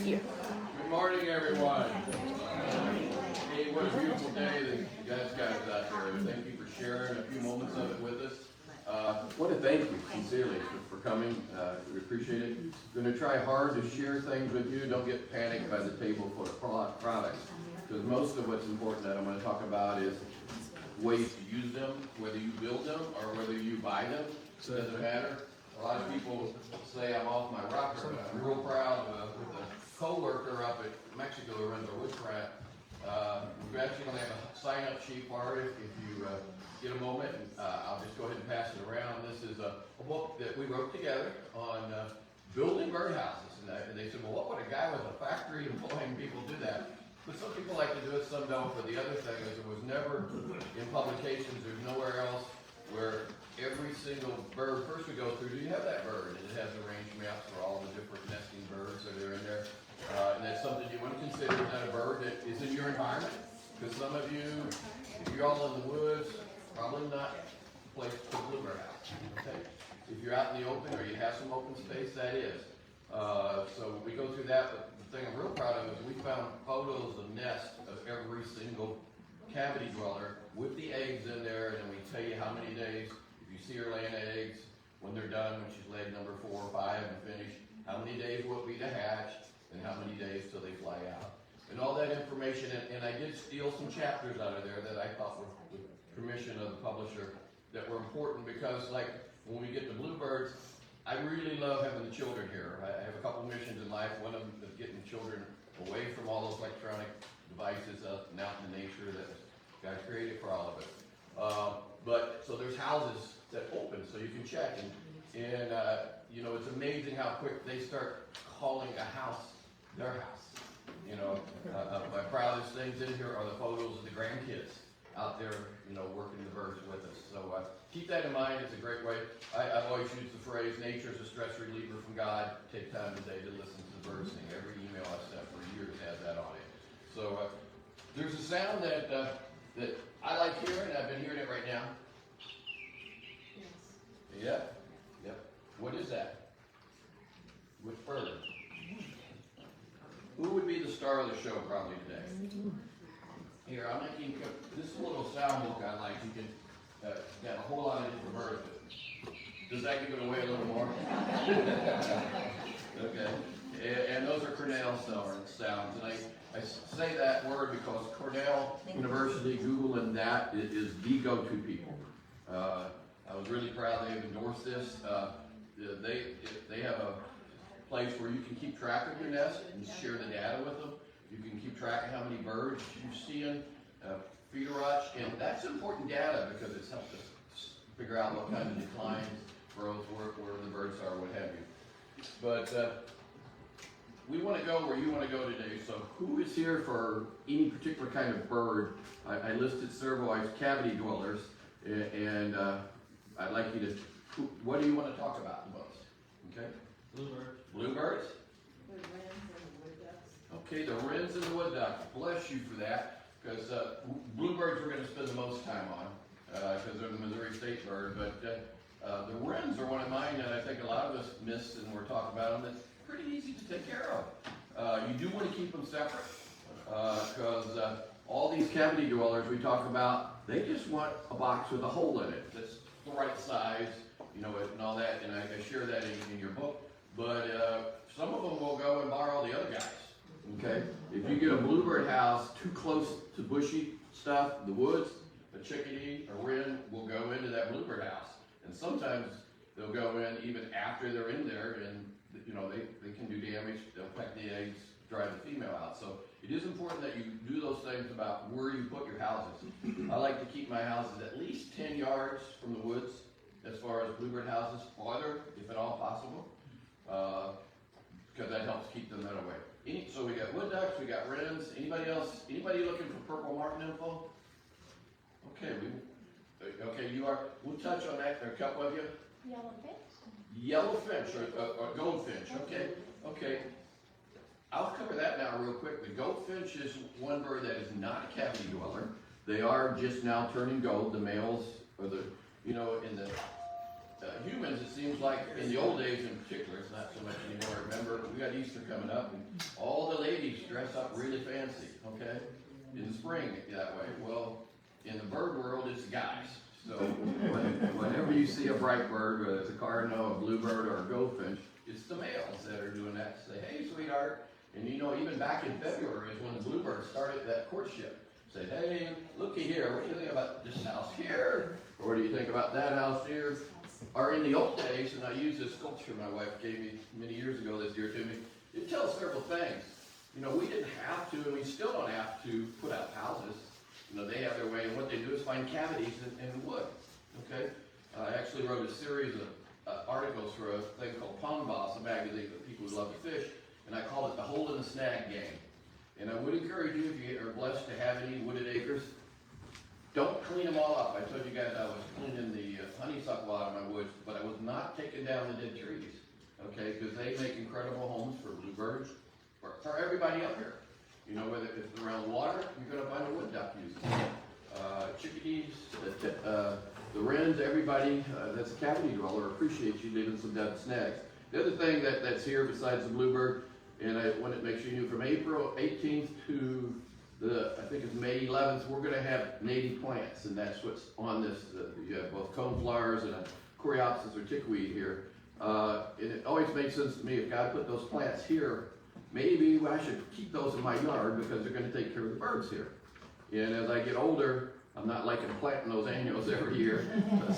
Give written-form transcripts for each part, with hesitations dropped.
Thank you. Good morning, everyone. Hey, what a beautiful day that you guys got out here. Thank you for sharing a few moments of it with us. I want to thank you sincerely for coming. We appreciate it. Going to try hard to share things with you. Don't get panicked by the table full of products, because most of what's important that I'm going to talk about is ways to use them, whether you build them or whether you buy them. It doesn't matter. A lot of people say I'm off my rocker, but I'm real proud with a co-worker up at Mexico who runs a wood scrap. We're actually going to have a sign-up sheet for it if you get a moment. I'll just go ahead and pass it around. This is a book that we wrote together on building birdhouses. And they said, well, what would a guy with a factory employing people do that? But some people like to do it, some don't. But the other thing is it was never in publications. There's nowhere else where every single bird, first we go through, do you have that bird? And it has arranged maps for all the different nesting birds that are in there. And that's something you want to consider. Is that a bird that is in your environment? Because some of you, if you're all in the woods, probably not the place to put a bluebird house. Okay? If you're out in the open or you have some open space, that is. So we go through that, but the thing I'm real proud of is we found photos of nests of every single cavity dweller with the eggs in there, and then we tell you how many days, if you see her laying eggs, when they're done, when she's laid number 4 or 5 and finished, how many days will it be to hatch, and how many days till they fly out. And all that information, and I did steal some chapters out of there that I thought were with permission of the publisher that were important, because like when we get to bluebirds, I really love having the children here. I have a couple missions in life. One of them is getting children away from all those electronic devices out in nature that God created for all of it. But so there's houses that open so you can check, and you know, it's amazing how quick they start calling a house their house. You know, my proudest things in here are the photos of the grandkids out there, you know, working the birds with us. So keep that in mind. It's a great way. I've always used the phrase, nature is a stress reliever from God. Take time today to listen to the birds sing. Every email I've sent for years has that on it. So there's a sound that I like hearing. I've been hearing it right now. Yes. Yep. What is that? Which bird? Who would be the star of the show probably today? Here, I'm making this little sound book I like. You can got a whole lot of different birds. Does that give it away a little more? Okay. And those are Cornell sounds. And I say that word because Cornell University, Google, and that is the go-to people. I was really proud they have endorsed this. They have a place where you can keep track of your nest and share the data with them. You can keep track of how many birds you're seeing, feeder watch, and that's important data because it's helped us figure out what kind of decline, growth, where the birds are, what have you. But we want to go where you want to go today. So who is here for any particular kind of bird? I listed several as cavity dwellers, and I'd like you to, what do you want to talk about the most? Okay? Bluebirds. Bluebirds? The wrens and the wood ducks. Okay, the wrens and the wood ducks. Bless you for that, because bluebirds we're going to spend the most time on, because they're the Missouri state bird. But the wrens are one of mine that I think a lot of us miss, and we're talking about them. That's pretty easy to take care of. You do want to keep them separate, because all these cavity dwellers we talk about, they just want a box with a hole in it that's the right size, you know, and all that. And I share that in your book. But some of them will go and borrow the other guys. Okay, if you get a bluebird house too close to bushy stuff, the woods, a chickadee, a wren will go into that bluebird house, and sometimes they'll go in even after they're in there, and you know they can do damage. They'll peck the eggs, drive the female out. So it is important that you do those things about where you put your houses. I like to keep my houses at least 10 yards from the woods as far as bluebird houses, farther if at all possible, because that helps keep them that away. So we got wood ducks, we got wrens. Anybody else? Anybody looking for purple martin info? Okay, you are. We'll touch on that. There are a couple of you. Yellowfinch or goldfinch. Okay. I'll cover that now real quick. The goldfinch is one bird that is not a cavity dweller. They are just now turning gold. The males are the, you know, in the humans, it seems like in the old days in particular, it's not so much anymore. Remember, we got Easter coming up, and all the ladies dress up really fancy, okay? In the spring, that way. Well, in the bird world, it's guys. So whenever you see a bright bird, whether it's a cardinal, a bluebird, or a goldfinch, it's the males that are doing that. Say, hey, sweetheart. And you know, even back in February is when the bluebirds started that courtship. Say, hey, looky here. What do you think about this house here? Or what do you think about that house here? Or in the old days, and I used this sculpture my wife gave me many years ago this year to me, it tells several things. You know, we didn't have to, and we still don't have to put out houses. You know, they have their way, and what they do is find cavities in the wood, okay? I actually wrote a series of articles for a thing called Pond Boss, a magazine for people who love to fish, and I call it the Hole in the Snag Game. And I would encourage you, if you are blessed to have any wooded acres, don't clean them all up. I told you guys I was cleaning the honeysuckle out of my woods, but I was not taking down the dead trees, okay? Because they make incredible homes for bluebirds, for everybody up here. You know, whether it's around water, you're going to find a wood duck using it. Chickadees, the wrens, everybody that's a cavity dweller appreciates you leaving some dead snags. The other thing that's here besides the bluebird, and I want to make sure you know, from April 18th to I think it's May 11th, we're going to have native plants, and that's what's on this. You have both coneflowers and a coreopsis or tickweed here. And it always made sense to me, if God put those plants here, maybe I should keep those in my yard because they're going to take care of the birds here. And as I get older, I'm not liking planting those annuals every year,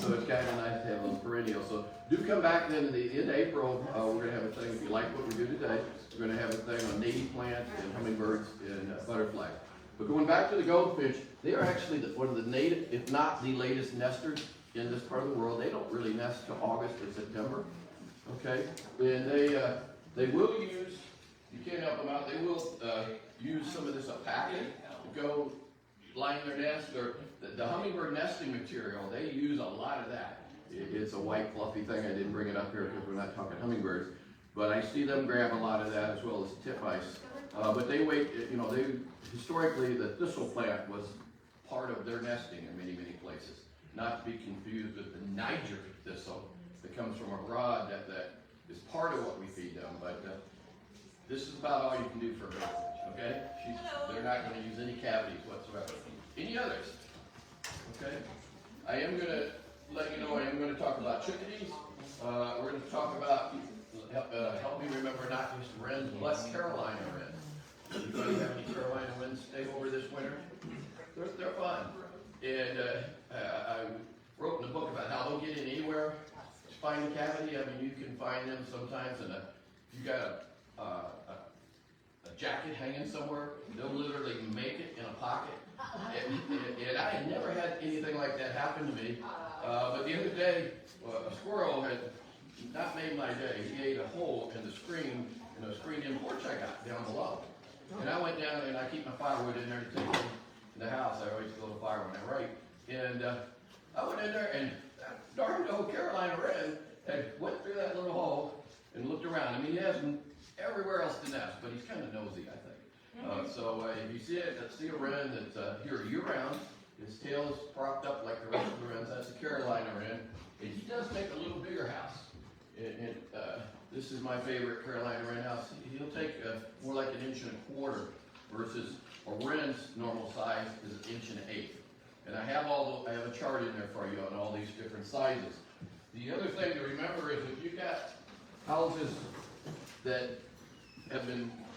so it's kind of nice to have those perennials. So do come back then in April. We're going to have a thing, if you like what we do today, we're going to have a thing on native plants and hummingbirds and butterflies. But going back to the goldfinch, they are actually one of the native, if not the latest nesters in this part of the world. They don't really nest till August or September, okay? And they will use, you can't help them out, they will use some of this alpaca to go line their nest, or the hummingbird nesting material, they use a lot of that. It's a white fluffy thing. I didn't bring it up here because we're not talking hummingbirds, but I see them grab a lot of that as well as tip mice. But they wait, you know, historically the thistle plant was part of their nesting in many, many places. Not to be confused with the Niger thistle that comes from abroad that is part of what we feed them. But this is about all you can do for a goldfinch, okay? They're not going to use any cavities whatsoever. Any others? Okay. I am going to let you know I am going to talk about chickadees. We're going to talk about, help me remember not just wrens, but Carolina wrens. Anybody have any Carolina wrens stay over this winter? They're fun. And I wrote in the book about how they'll get in anywhere to find a cavity. I mean, you can find them sometimes in you got a jacket hanging somewhere, they'll literally make it in a pocket. And I had never had anything like that happen to me. But the other day, a squirrel had not made my day. He ate a hole in the screen, in a screened-in porch I got down below. And I went down and I keep my firewood in there to take in the house. I always go to fire when I write. And I went in there, and that darn old Carolina wren had went through that little hole and looked around. I mean, he has everywhere else to nest, but he's kind of nosy, I think. So if you see a wren that's here year-round, his tail is propped up like the rest of the wrens. That's a Carolina wren. And he does make a little bigger house. And this is my favorite Carolina wren house. He'll take more like 1.25 inches versus a wren's normal size is 1.1 inches. And I have a chart in there for you on all these different sizes. The other thing to remember is if you've got houses that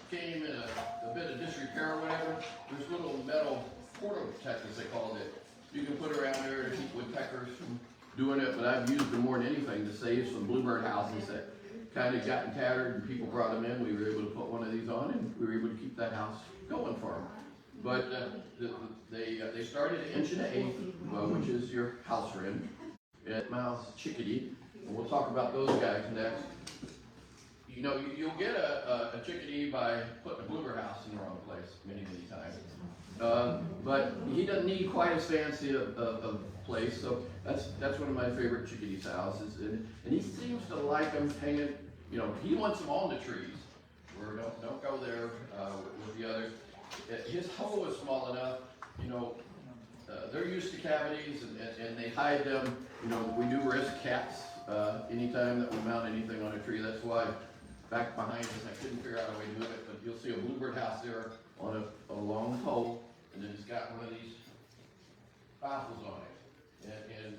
came in a bit of disrepair or whatever, there's little metal portal protectors, they called it. You can put around there to keep woodpeckers from doing it, but I've used them more than anything to save some bluebird houses that kind of gotten tattered and people brought them in. We were able to put one of these on and we were able to keep that house going for them. But they started at 1.1 inches, which is your house wren, at mouse chickadee, and we'll talk about those guys next. You know, you'll get a chickadee by putting a bluebird house in the wrong place many, many times. But he doesn't need quite as fancy a place, so that's one of my favorite chickadee's houses. And he seems to like them hanging, you know, he wants them on the trees. Don't go there with the others. His hole is small enough, you know, they're used to cavities and they hide them. You know, we do risk cats anytime that we mount anything on a tree. That's why back behind us, I couldn't figure out a way to do it, but you'll see a bluebird house there on a long pole, and then it's got one of these baffles on it. And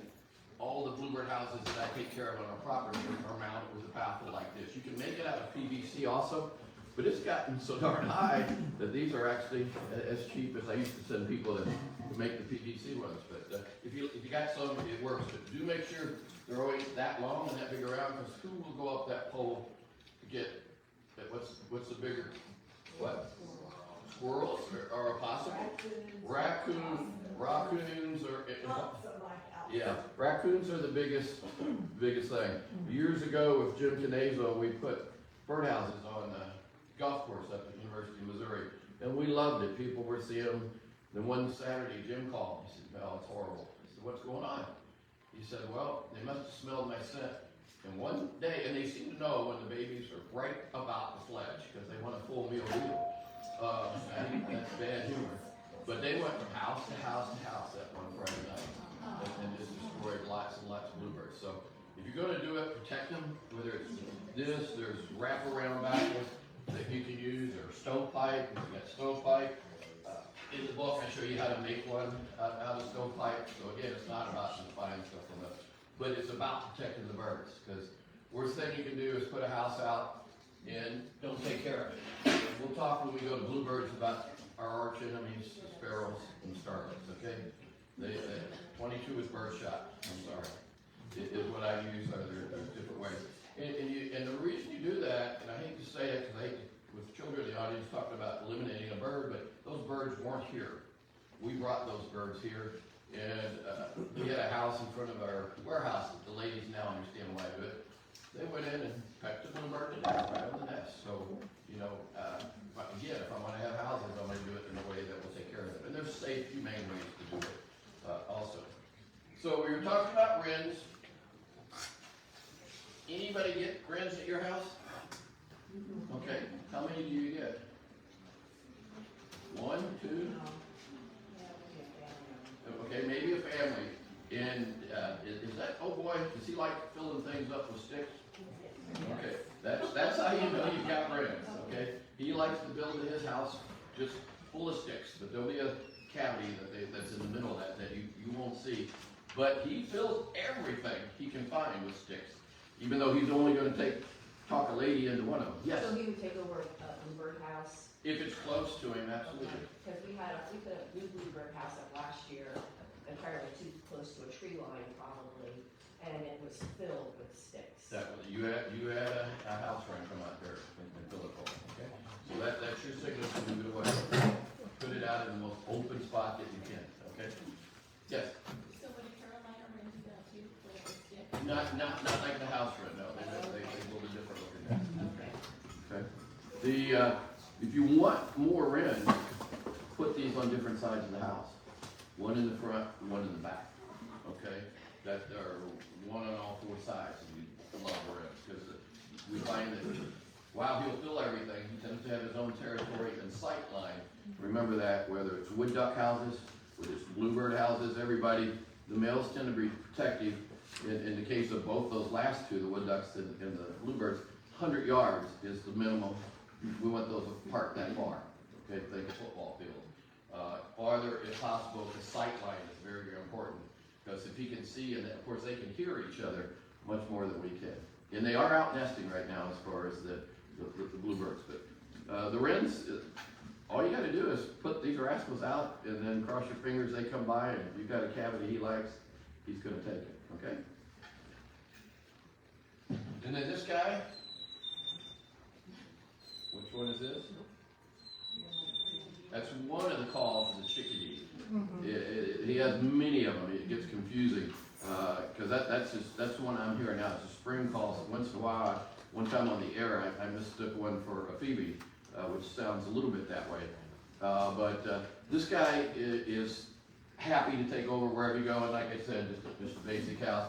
all the bluebird houses that I take care of on our property are mounted with a baffle like this. You can make it out of PVC also, but it's gotten so darn high that these are actually as cheap as I used to send people to make the PVC ones. But if you got some, it works. But do make sure they're always that long and that big around, because who will go up that pole to get what's the bigger, what? Squirrels are a possible? Raccoons are, yeah, raccoons are the biggest thing. Years ago with Jim Canazo, we put birdhouses on the golf course up at the University of Missouri, and we loved it. People were seeing them. Then one Saturday, Jim called. He said, "Mel, it's horrible." I said, "What's going on?" He said, "Well, they must have smelled my scent. And one day, and they seem to know when the babies are right about the sledge because they want a full meal deal. That's bad humor. But they went from house to house to house that one Friday night and just destroyed lots and lots of bluebirds. So if you're going to do it, protect them. Whether it's this, there's wraparound baffles that you can use, or stovepipe. You got stovepipe. In the book, I show you how to make one out of stovepipe. So again, it's not about just buying stuff from us, but it's about protecting the birds. Because worst thing you can do is put a house out and don't take care of it. We'll talk when we go to bluebirds about our arch enemies, sparrows and starlings. Okay, 22 is birdshot. I'm sorry, is what I use. There's different ways, and the reason you do that, and I hate to say it because I hate to, with children in the audience talking about eliminating a bird, but those birds weren't here. We brought those birds here, and we had a house in front of our warehouse that the ladies now understand why I do it. They went in and pecked the bluebird to death right on the nest. So, again, if I want to have houses, I'm going to do it in a way that will take care of them. And there's safe, humane ways to do it also. So we were talking about wrens. Anybody get wrens at your house? Okay. How many do you get? 1, 2? Okay, maybe a family. And is that, oh boy, does he like filling things up with sticks? Okay, that's how you know you've got wrens, okay? He likes to build his house just full of sticks, but there'll be a cavity that's in the middle of that you won't see. But he fills everything he can find with sticks, even though he's only going to talk a lady into one of them. Yes? So he would take over a bluebird house? If it's close to him, absolutely. Because we put a new bluebird house up last year, entirely too close to a tree line probably, and it was filled with sticks. You had a house wren come out there and fill it full, okay? So that's your signal to move it away. Put it out in the most open spot that you can, okay? Yes? So would a Carolina wren do that too, with a stick? Not like the house wren, no. They build a different looking nest. Okay. If you want more wrens, put these on different sides of the house. One in the front, one in the back. Okay? That are one on all 4 sides. We love wrens because we find that while he'll fill everything, he tends to have his own territory and sight line. Remember that, whether it's wood duck houses, whether it's bluebird houses, everybody, the males tend to be protective. In the case of both those last two, the wood ducks and the bluebirds, 100 yards is the minimum. We want those apart that far. Okay, think a football field. Farther, if possible, the sight line is very, very important. Because if he can see, and of course they can hear each other much more than we can. And they are out nesting right now as far as the bluebirds. But the wrens, all you got to do is put these rascals out and then cross your fingers they come by, and if you've got a cavity he likes, he's going to take it. Okay? And then this guy, which one is this? That's one of the calls for the chickadee. He has many of them. It gets confusing because that's the one I'm hearing now. It's a spring call. So once in a while, one time on the air, I mistook one for a phoebe, which sounds a little bit that way. But this guy is happy to take over wherever you go. And like I said, just a basic house.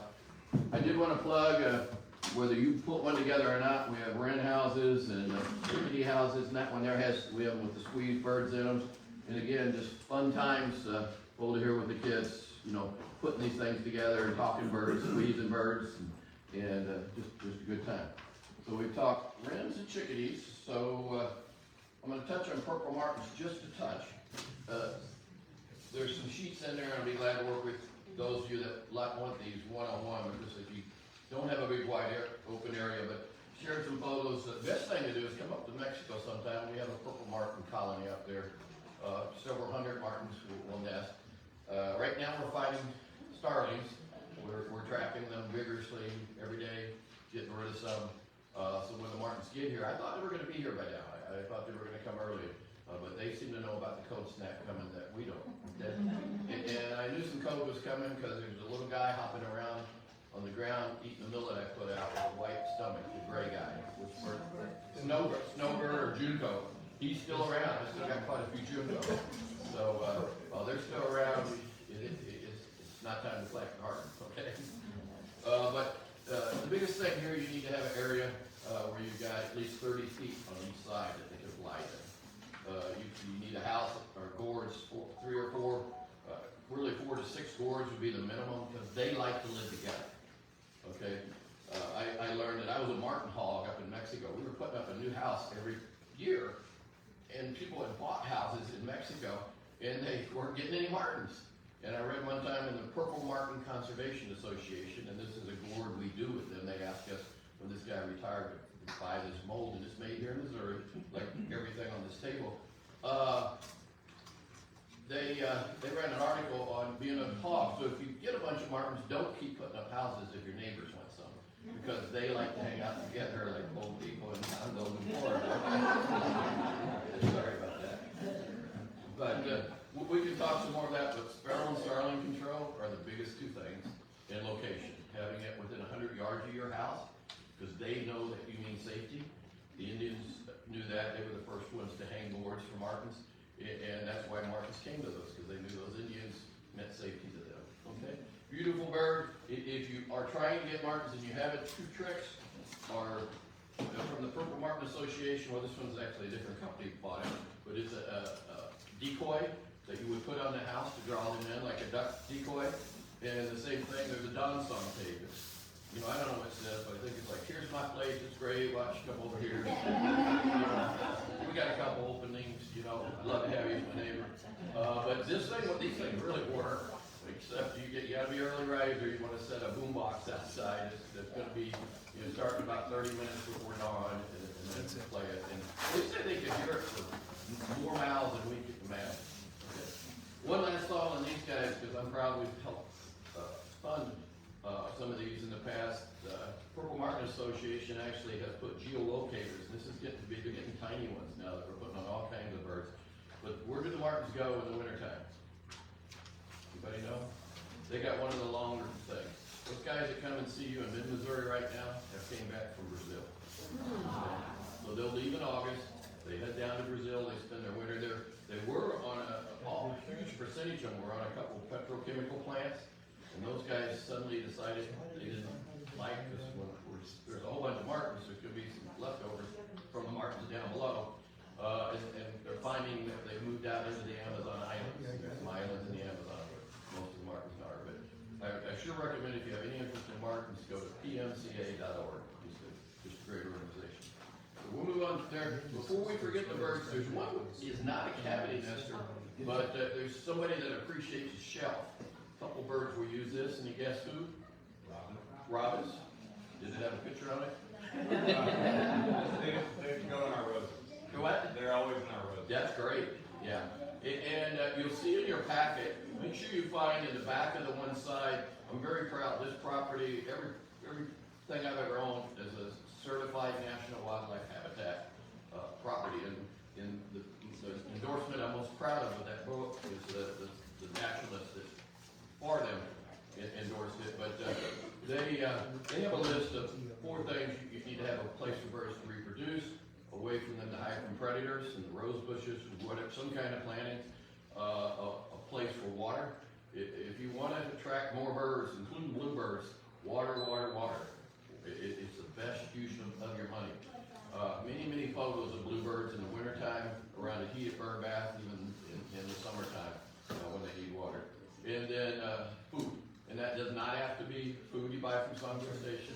I did want to plug, whether you put one together or not, we have wren houses and chickadee houses, and that one there we have them with the squeeze birds in them. And again, just fun times over here with the kids, putting these things together and talking birds, squeezing birds, and and just a good time. So we've talked wrens and chickadees, so I'm going to touch on purple martins just a touch. There's some sheets in there, and I'll be glad to work with those of you that want these one-on-one, because if you don't have a big wide open area, but share some photos. The best thing to do is come up to Mexico sometime. We have a purple martin colony up there. Several hundred martins will nest. Right now we're finding starlings. We're tracking them vigorously every day, getting rid of some. So when the martins get here, I thought they were going to be here by now. I thought they were going to come early, but they seem to know about the code snap coming that we don't. And I knew some code was coming because there's a little guy hopping around on the ground eating the millet I put out with a white stomach, the gray guy. Snowbird or Junco. He's still around. I still got quite a few Junco. So while they're still around, it's not time to collect the heart. Okay. But the biggest thing here, you need to have an area where you've got at least 30 feet on each side that they can fly in. You need a house or gourds, 3 or 4, really 4 to 6 gourds would be the minimum, because they like to live together. Okay, I learned that I was a martin hog up in Mexico. We were putting up a new house every year, and people had bought houses in Mexico, and they weren't getting any martins. And I read one time in the Purple Martin Conservation Association, and this is a gourd we do with them. They asked us when this guy retired to buy this mold, and it's made here in Missouri, like everything on this table. They ran an article on being a hog. So if you get a bunch of martins, don't keep putting up houses if your neighbors want some, because they like to hang out together like old people in condos in Florida. Sorry about that. But we can talk some more of that, but sparrow and starling control are the biggest 2 things, and location. Having it within 100 yards of your house, because they know that you mean safety. The Indians knew that. They were the first ones to hang boards for martins, and that's why martins came to those, because they knew those Indians meant safety to them. Okay? Beautiful bird. If you are trying to get martins and you have it, 2 tricks are from the Purple Martin Association. Well, this one's actually a different company bought it, but it's a decoy that you would put on the house to draw them in, like a duck decoy. And the same thing, there's a Don song page. You know, I don't know what it says, but I think it's like, here's my place, it's great, watch, come over here. We got a couple openings, you know, I'd love to have you as my neighbor. But these things really work, except you gotta be early riser. You wanna set a boom box outside that's gonna be, starting about 30 minutes before dawn, and then play it. And they say they can hear it for more miles than we can imagine. Okay. One last thought on these guys, because I'm proud we've helped fund some of these in the past. Purple Martin Association actually has put geolocators. This is getting to be, they're getting tiny ones now that we're putting on all kinds of birds. But where do the martins go in the wintertime? Anybody know? They got one of the longer things. Those guys that come and see you in mid-Missouri right now have came back from Brazil. So they'll leave in August. They head down to Brazil. They spend their winter there. They were on a huge percentage of them were on a couple of petrochemical plants. And those guys suddenly decided they didn't like this one. There's a whole bunch of martins. There's going to be some leftovers from the martins down below. And they're finding that they've moved out into the Amazon islands. There's some islands in the Amazon where most of the martins are. But I sure recommend, if you have any interest in martins, go to pmca.org. It's just a great organization. So we'll move on there. Before we forget the birds, there's one that is not a cavity nester, but there's somebody that appreciates a shelf. A couple birds will use this, and you guess who? Robins. Did it have a picture on it? They go in our roses. Go what? They're always in our roses. That's great. Yeah. And you'll see in your packet, make sure you find in the back of the one side, I'm very proud of this property. Everything I've ever owned is a certified National Wildlife Habitat property. And in the endorsement I'm most proud of with that book is the naturalist that for them endorsed it. But they have a list of 4 things you need to have a place for birds to reproduce, away from them to hide from predators and the rose bushes, whatever, some kind of planting, a place for water. If you want to attract more birds, including bluebirds, water. It's the best use of your money. Many photos of bluebirds in the wintertime, around a heated bird bath, even in the summertime when they need water. And then food. And that does not have to be food you buy from Songbird Station.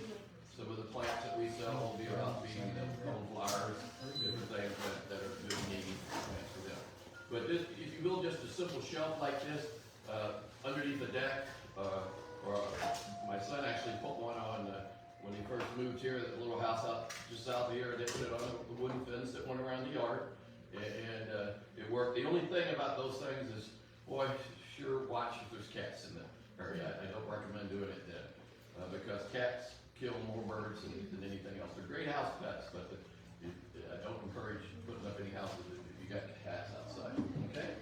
plants that we sell will be about being the home flowers, different things that are good needy plants for them. But this, if you build just a simple shelf like this, underneath the deck, or my son actually put one on, when he first moved here, that little house out just south of here, they put it on the wooden fence that went around the yard, and it worked. The only thing about those things is, boy, sure watch if there's cats in the area. I don't recommend doing it then, because cats kill more birds than anything else. They're great house pets, but I don't encourage putting up any houses if you got cats outside. Okay,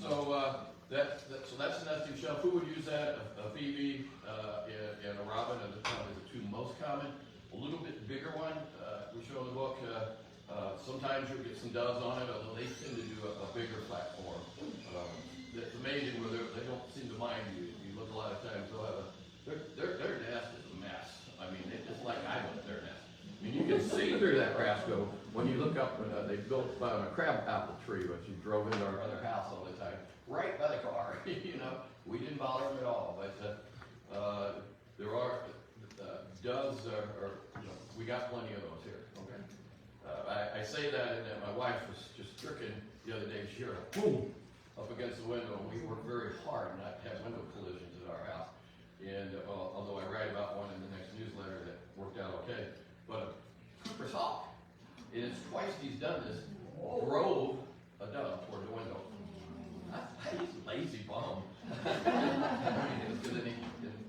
so that's a nesting shelf. Who would use that? A phoebe and a robin are probably the two most common. A little bit bigger one, we show in the book. Sometimes you'll get some doves on it, although they tend to do a bigger platform. It's amazing where they don't seem to mind you. You look a lot of times, they'll have their nest is a mess. I mean, it's just like I built their nest. I mean, you can see through that rascal when you look up when they built on a crab apple tree, which you drove into our other house all the time, right by the car. You know, we didn't bother them at all. But there are doves you know, we got plenty of those here. Okay. I say that, and then my wife was just stricken the other day. She heard a boom up against the window, and we worked very hard not to have window collisions at our house. And although I write about one in the next newsletter that worked out okay, but a Cooper's hawk, and it's twice he's done this, drove a dove toward the window. He's a lazy bum.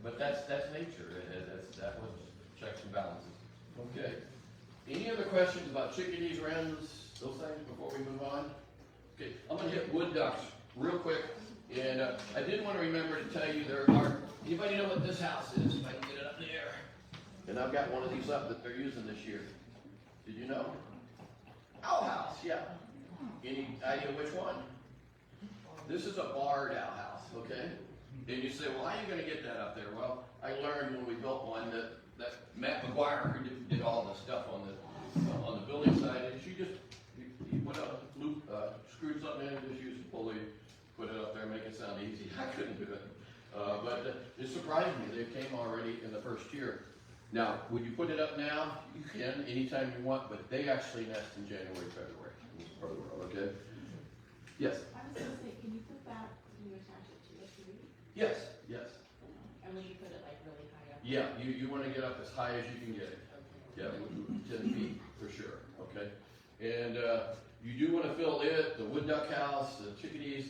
But that's nature. That was checks and balances. Okay. Any other questions about chickadees, wrens, those things before we move on? Okay, I'm going to hit wood ducks real quick. And I did want to remember to tell you there are, anybody know what this house is? If I can get it up there. And I've got one of these up that they're using this year. Did you know? Owl house, yeah. Any idea which one? This is a barred owl house, okay? And you say, well, how are you going to get that up there? Well, I learned when we built one that Matt McGuire, who did all the stuff on the building side, and he put up loop, screwed something in, and just used a pulley, put it up there, make it sound easy. I couldn't do it. But it surprised me. They came already in the first year. Now, would you put it up now? You can, anytime you want, but they actually nest in January, February. In this part of the world, okay? Yes? I was gonna say, can you put that, can you attach it to a tree? Yes, yes. And would you put it like really high up? Yeah, you want to get up as high as you can get it. Yeah, 10 feet for sure, okay? And you do want to fill it, the wood duck house, the chickadees.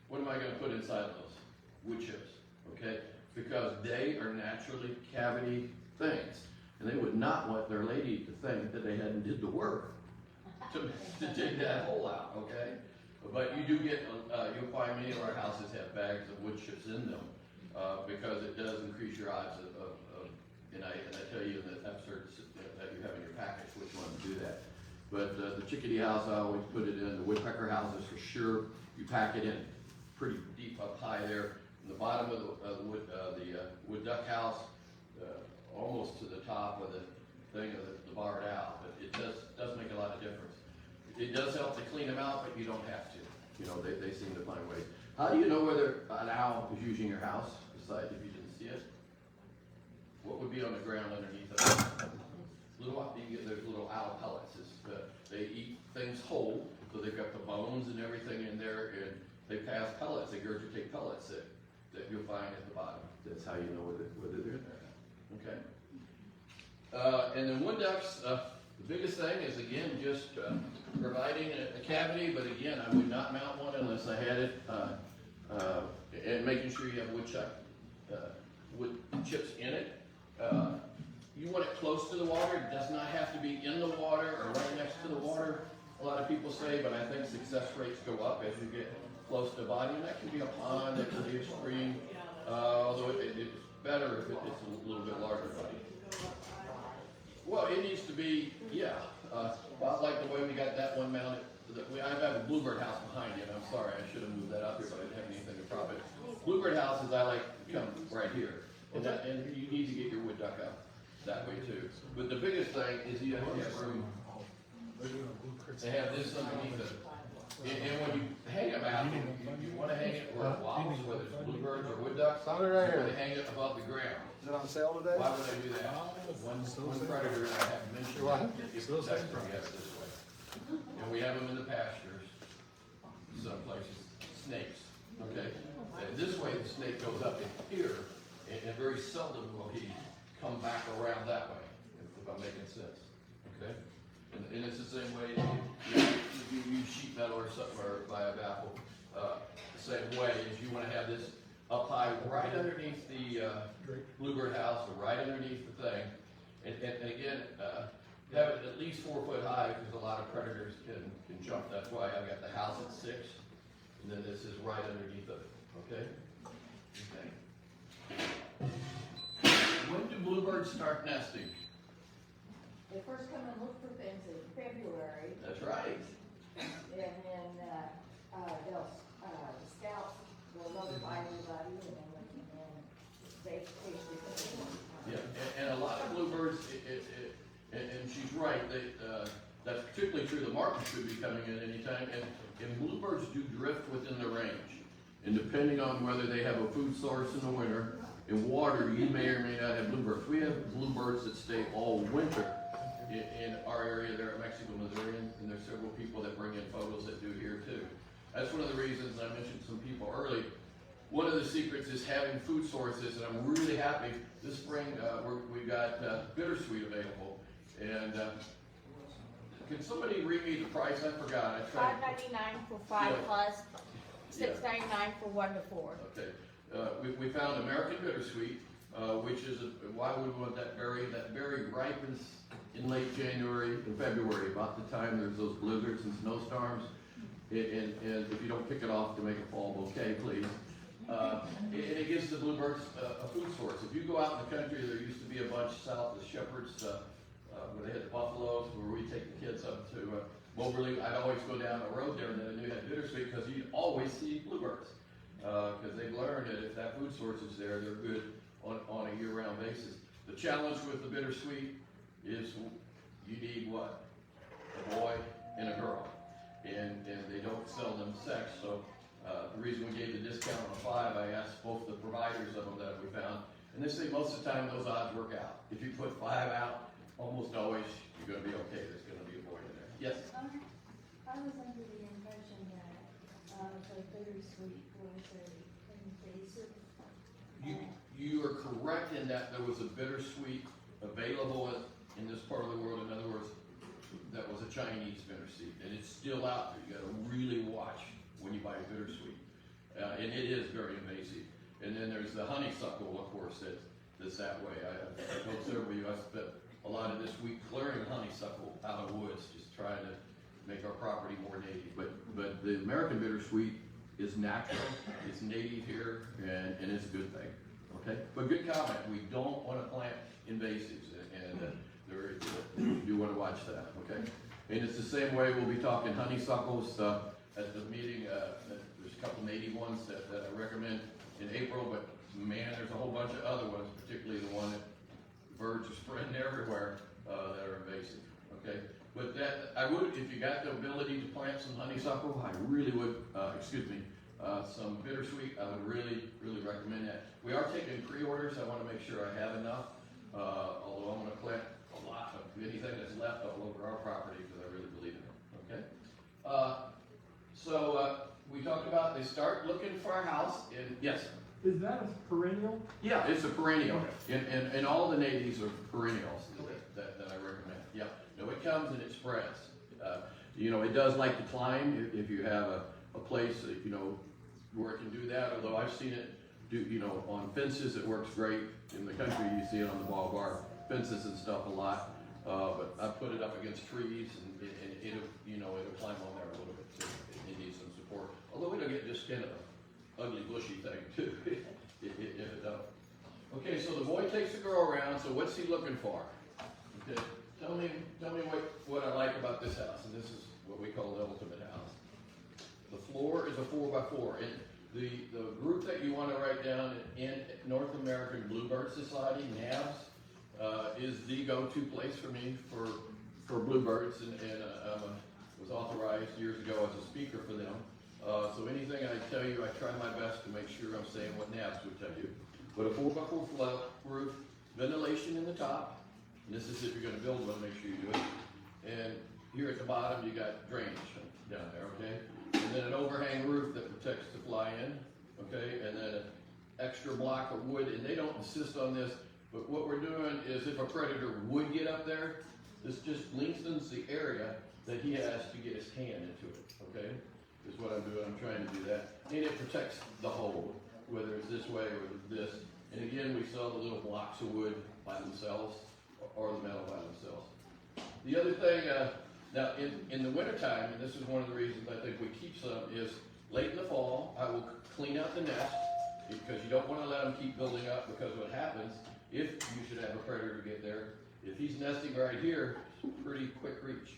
What am I going to put inside of those? Wood chips, okay? Because they are naturally cavity things. And they would not want their lady to think that they hadn't did the work to dig that hole out, okay? But you do get, you'll find many of our houses have bags of wood chips in them because it does increase your odds of and I tell you in the excerpts that you have in your package which one to do that. But the chickadee house, I always put it in. The woodpecker houses for sure, you pack it in pretty deep up high there. In the bottom of the wood duck house, almost to the top of the thing of the barred owl. But it does make a lot of difference. It does help to clean them out, but you don't have to. You know, they seem to find ways. How do you know whether an owl is using your house, besides if you didn't see it? What would be on the ground underneath it? There's little owl pellets. They eat things whole, so they've got the bones and everything in there, and they pass pellets, they regurgitate pellets that you'll find at the bottom. That's how you know whether they're in there. Okay? And then wood ducks, the biggest thing is, again, just providing a cavity, but again, I would not mount one unless I had it, and making sure you have wood chips in it. You want it close to the water. It does not have to be in the water or right next to the water, a lot of people say, but I think success rates go up as you get close to the body. And that can be a pond, that can be a stream, although it's better if it's a little bit larger body. Well, it needs to be, about like the way we got that one mounted. I have a bluebird house behind you, and I'm sorry, I should have moved that up here, but I didn't have anything to prop it. Bluebird houses, I like to come right here. And you need to get your wood duck up that way too. But the biggest thing is you have to have room. They have this underneath it. And when you hang them out, you wanna hang it where it wobbles, whether it's bluebirds or wood ducks, Found it you right wanna here. hang it above the ground. Is it on sale today? Why would I do that? One predator that I haven't mentioned, What? it protects from us this way. And we have them in the pastures, some places, snakes, okay? And this way, the snake goes up in here, and very seldom will he come back around that way, if I'm making sense, okay? And it's the same way if you use sheet metal or something, or biobapple, the same way is you wanna have this up high, right underneath the, bluebird house, or right underneath the thing. And again, have it at least 4 foot high, because a lot of predators can jump. That's why I've got the house at 6, and then this is right underneath it, okay? Okay. When do bluebirds start nesting? They first come and look for things in February, That's right. and then, they'll, the scouts will notify everybody, and then they basically. Yeah, and a lot of bluebirds, and she's right, that's particularly true, the martin should be coming in anytime, and bluebirds do drift within the range. And depending on whether they have a food source in the winter, in water, you may or may not have bluebirds. We have bluebirds that stay all winter in our area there at Mexico, Missouri, and there's several people that bring in photos that do here too. That's one of the reasons I mentioned some people early. One of the secrets is having food sources, and I'm really happy this spring we got bittersweet available. And can somebody read me the price? I forgot. I tried. $5.99 for 5 Yeah. plus, Yeah. $6.99 for 1 to 4. Okay. We found American bittersweet, which is why would we want that berry? That berry ripens in late January and February, about the time there's those blizzards and snowstorms. And if you don't pick it off to make a fall bouquet, please. And it gives the bluebirds a food source. If you go out in the country, there used to be a bunch south of Shepherd's, where they had the buffaloes, where we take the kids up to Moberly. I'd always go down the road there, and then I knew had bittersweet, because you'd always see bluebirds. Because they've learned that if that food source is there, they're good on a year-round basis. The challenge with the bittersweet is you need what? A boy and a girl. And they don't sell them sex, so the reason we gave the discount on 5, I asked both the providers of them that we found, and they say most of the time those odds work out. If you put 5 out, almost always you're going to be okay. There's going to be a boy in there. Yes? I was under the impression that, the bittersweet was an invasive. You are correct in that there was a bittersweet available in this part of the world. In other words, that was a Chinese bittersweet, and it's still out there. You got to really watch when you buy a bittersweet, and it is very invasive. And then there's the honeysuckle, of course, that's that way. I told several of you I spent a lot of this week clearing honeysuckle out of woods, just trying to make our property more native. But the American bittersweet is natural, it's native here, and it's a good thing. Okay, but good comment. We don't want to plant invasives, and you do want to watch that. Okay, and it's the same way we'll be talking honeysuckles at the meeting. There's a couple native ones that I recommend in April, but man, there's a whole bunch of other ones, particularly the one that birds are spreading everywhere that are invasive. Okay, but that I would, if you got the ability to plant some honeysuckle, I really would. Some bittersweet, I would really recommend that. We are taking pre-orders. I want to make sure I have enough. Although I'm going to plant a lot of anything that's left all over our property, because I really believe in it. Okay. So we talked about they start looking for a house. Yes. Is that a perennial? Yeah, it's a perennial, and all the natives are perennials that I recommend. Yeah, no, it comes and it spreads. It does like to climb if you have a place where it can do that. Although I've seen it do, on fences, it works great. In the country, you see it on the ball bar fences and stuff a lot. But I put it up against trees, and it'll climb on there a little bit too. It needs some support. Although it'll get just kind of ugly bushy thing too, if it does. Okay, so the boy takes the girl around, so what's he looking for? Okay, tell me what I like about this house, and this is what we call the ultimate house. The floor is a 4x4, and the group that you want to write down in North American Bluebird Society, NABS, is the go-to place for me for bluebirds, and was authorized years ago as a speaker for them. So anything I tell you, I try my best to make sure I'm saying what NABS would tell you. But a 4x4 flat roof, ventilation in the top, and this is if you're gonna build one, make sure you do it. And here at the bottom, you got drainage down there, okay? And then an overhang roof that protects the fly in, okay? And then an extra block of wood, and they don't insist on this, but what we're doing is if a predator would get up there, this just lengthens the area that he has to get his hand into it, okay? Is what I'm doing, I'm trying to do that. And it protects the hole, whether it's this way or this. And again, we sell the little blocks of wood by themselves, or the metal by themselves. The other thing, now in the wintertime, and this is one of the reasons I think we keep some, is late in the fall, I will clean out the nest, because you don't want to let them keep building up, because what happens, if you should have a predator get there, if he's nesting right here, pretty quick reach.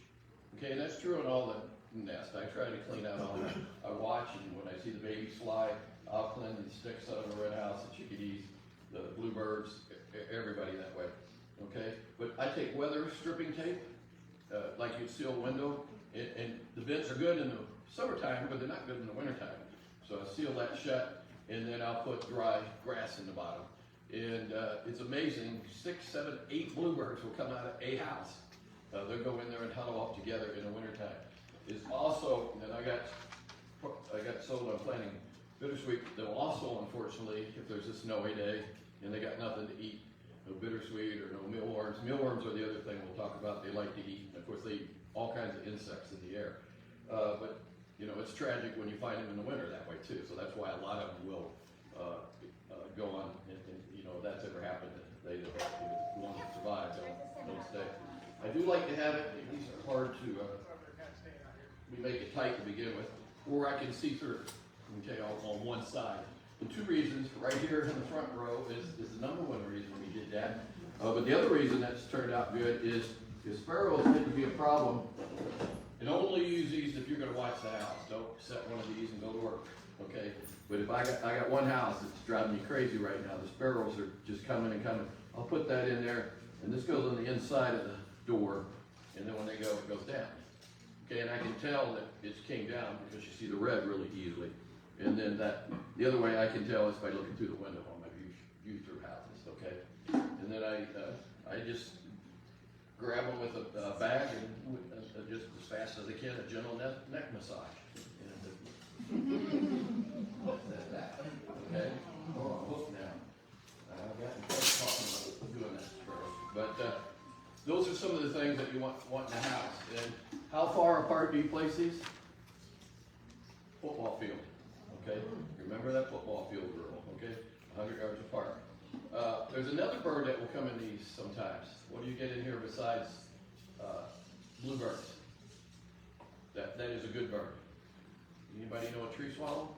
Okay, and that's true on all the nests. I try to clean out all that. I watch, and when I see the babies fly, I'll clean the sticks out of the red house, the chickadees, the bluebirds, everybody that way. Okay, but I take weather stripping tape, like you'd seal a window, and the vents are good in the summertime, but they're not good in the wintertime. So I seal that shut, and then I'll put dry grass in the bottom. And it's amazing, 6, 7, 8 bluebirds will come out of a house. They'll go in there and huddle up together in the wintertime. It's also, and I got sold on planting bittersweet. They'll also, unfortunately, if there's a snowy day and they got nothing to eat, no bittersweet or no mealworms. Mealworms are the other thing we'll talk about. They like to eat. Of course, they eat all kinds of insects in the air. But you know, it's tragic when you find them in the winter that way too. So that's why a lot of them will go on, and you know, if that's ever happened, they don't, the ones that survive don't stay. I do like to have it. These are hard to. We make it tight to begin with, or I can see through. Okay, on one side. And 2 reasons. Right here in the front row is the number 1 reason we did that. But the other reason that's turned out good is sparrows tend to be a problem. And only use these if you're going to watch the house. Don't set one of these and go to work. Okay. But if I got one house that's driving me crazy right now, the sparrows are just coming and coming. I'll put that in there, and this goes on the inside of the door, and then when they go, it goes down. Okay, and I can tell that it's came down because you see the red really easily. And then the other way I can tell is by looking through the window on my view through houses. Okay, and then I just grab them with a bag and just as fast as I can, a gentle neck massage. Okay, oh, I'm hooked now. I've gotten close talking about doing that sparrow. But those are some of the things that you want in the house. And how far apart do you place these? Football field. Okay, remember that football field rule. Okay, 100 yards apart. There's another bird that will come in these sometimes. What do you get in here besides bluebirds? That is a good bird. Anybody know a tree swallow?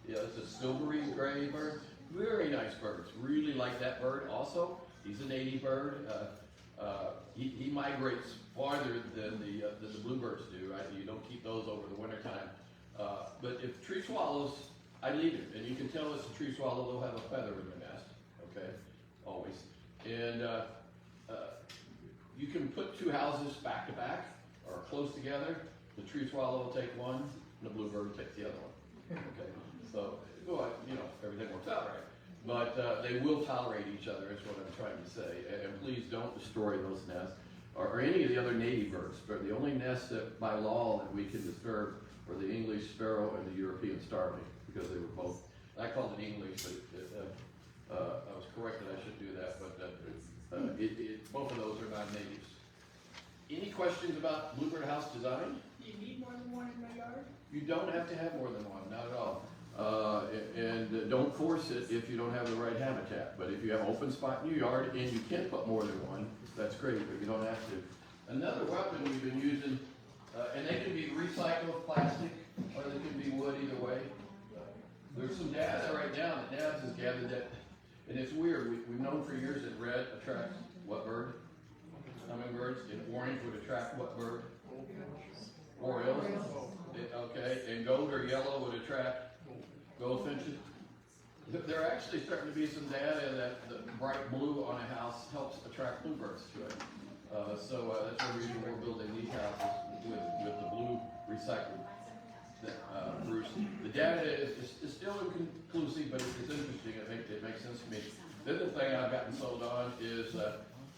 Yeah, it's a silvery gray bird. Very nice birds. Really like that bird also. He's a native bird. He migrates farther than the bluebirds do, right? You don't keep those over the wintertime. But if tree swallows, I leave it. And you can tell it's a tree swallow, they'll have a feather in their nest, okay? Always. And you can put 2 houses back to back or close together. The tree swallow will take one, and the bluebird will take the other one. Okay? So, well, you know, everything works out right. But they will tolerate each other, is what I'm trying to say. And please don't destroy those nests or any of the other native birds. But the only nests that by law that we can disturb are the English sparrow and the European starling, because they were both. I called it English, but I was corrected. I should do that. But both of those are not natives. Any questions about bluebird house design? Do you need more than one in my yard? You don't have to have more than one, not at all. And don't force it if you don't have the right habitat. But if you have an open spot in your yard and you can put more than one, that's great, but you don't have to. Another weapon we've been using, and they can be recycled plastic or they can be wood, either way. There's some data right now that NABS has gathered that, and it's weird, we've known for years that red attracts what bird? Hummingbirds. And orange would attract what bird? Orioles. Okay, and gold or yellow would attract goldfinches. There are actually starting to be some data that the bright blue on a house helps attract bluebirds to it. So that's the reason we're building these houses. with the blue recycled Bruce. The data is still inconclusive, but it's interesting. It makes sense to me. The other thing I've gotten sold on is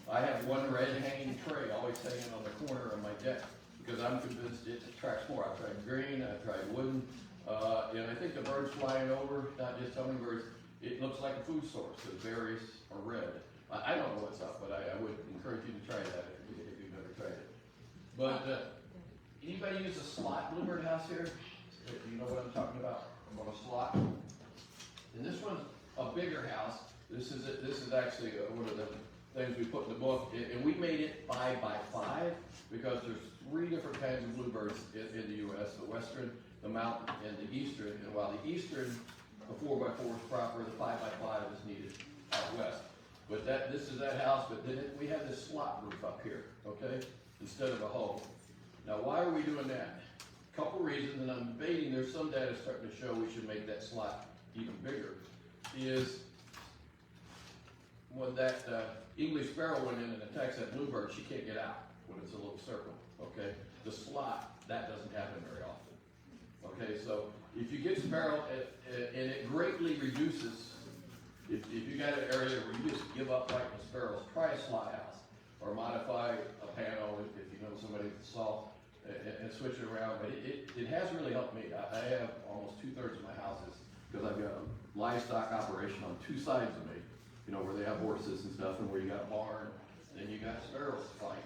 I have one red hanging tray always hanging on the corner of my deck because I'm convinced it attracts more. I've tried green, I've tried wooden, and I think the birds flying over, not just hummingbirds, it looks like a food source. The berries are red. I don't know what's up, but I would encourage you to try that if you've never tried it. But anybody use a slot bluebird house here? You know what I'm talking about? On a slot. And this one's a bigger house. This is actually one of the things we put in the book, and we made it 5 by 5 because there's 3 different kinds of bluebirds in the U.S. The western, the mountain, and the eastern. And while the eastern, the 4 by 4 is proper, the 5 by 5 is needed out west. But this is that house, but then we have this slot roof up here, okay, instead of a hole. Now, why are we doing that? A couple reasons, and I'm debating. There's some data starting to show we should make that slot even bigger. Is when that English sparrow went in and attacks that bluebird, she can't get out when it's a little circle, okay? The slot, that doesn't happen very often, okay? So if you get sparrow, and it greatly reduces, if you got an area where you just give up like the sparrows, try a slot house, or modify a panel if you know somebody that's soft, and switch it around. But it has really helped me. I have almost 2/3 of my houses, because I've got a livestock operation on 2 sides of me, you know, where they have horses and stuff, and where you got a barn, and you got sparrows flying.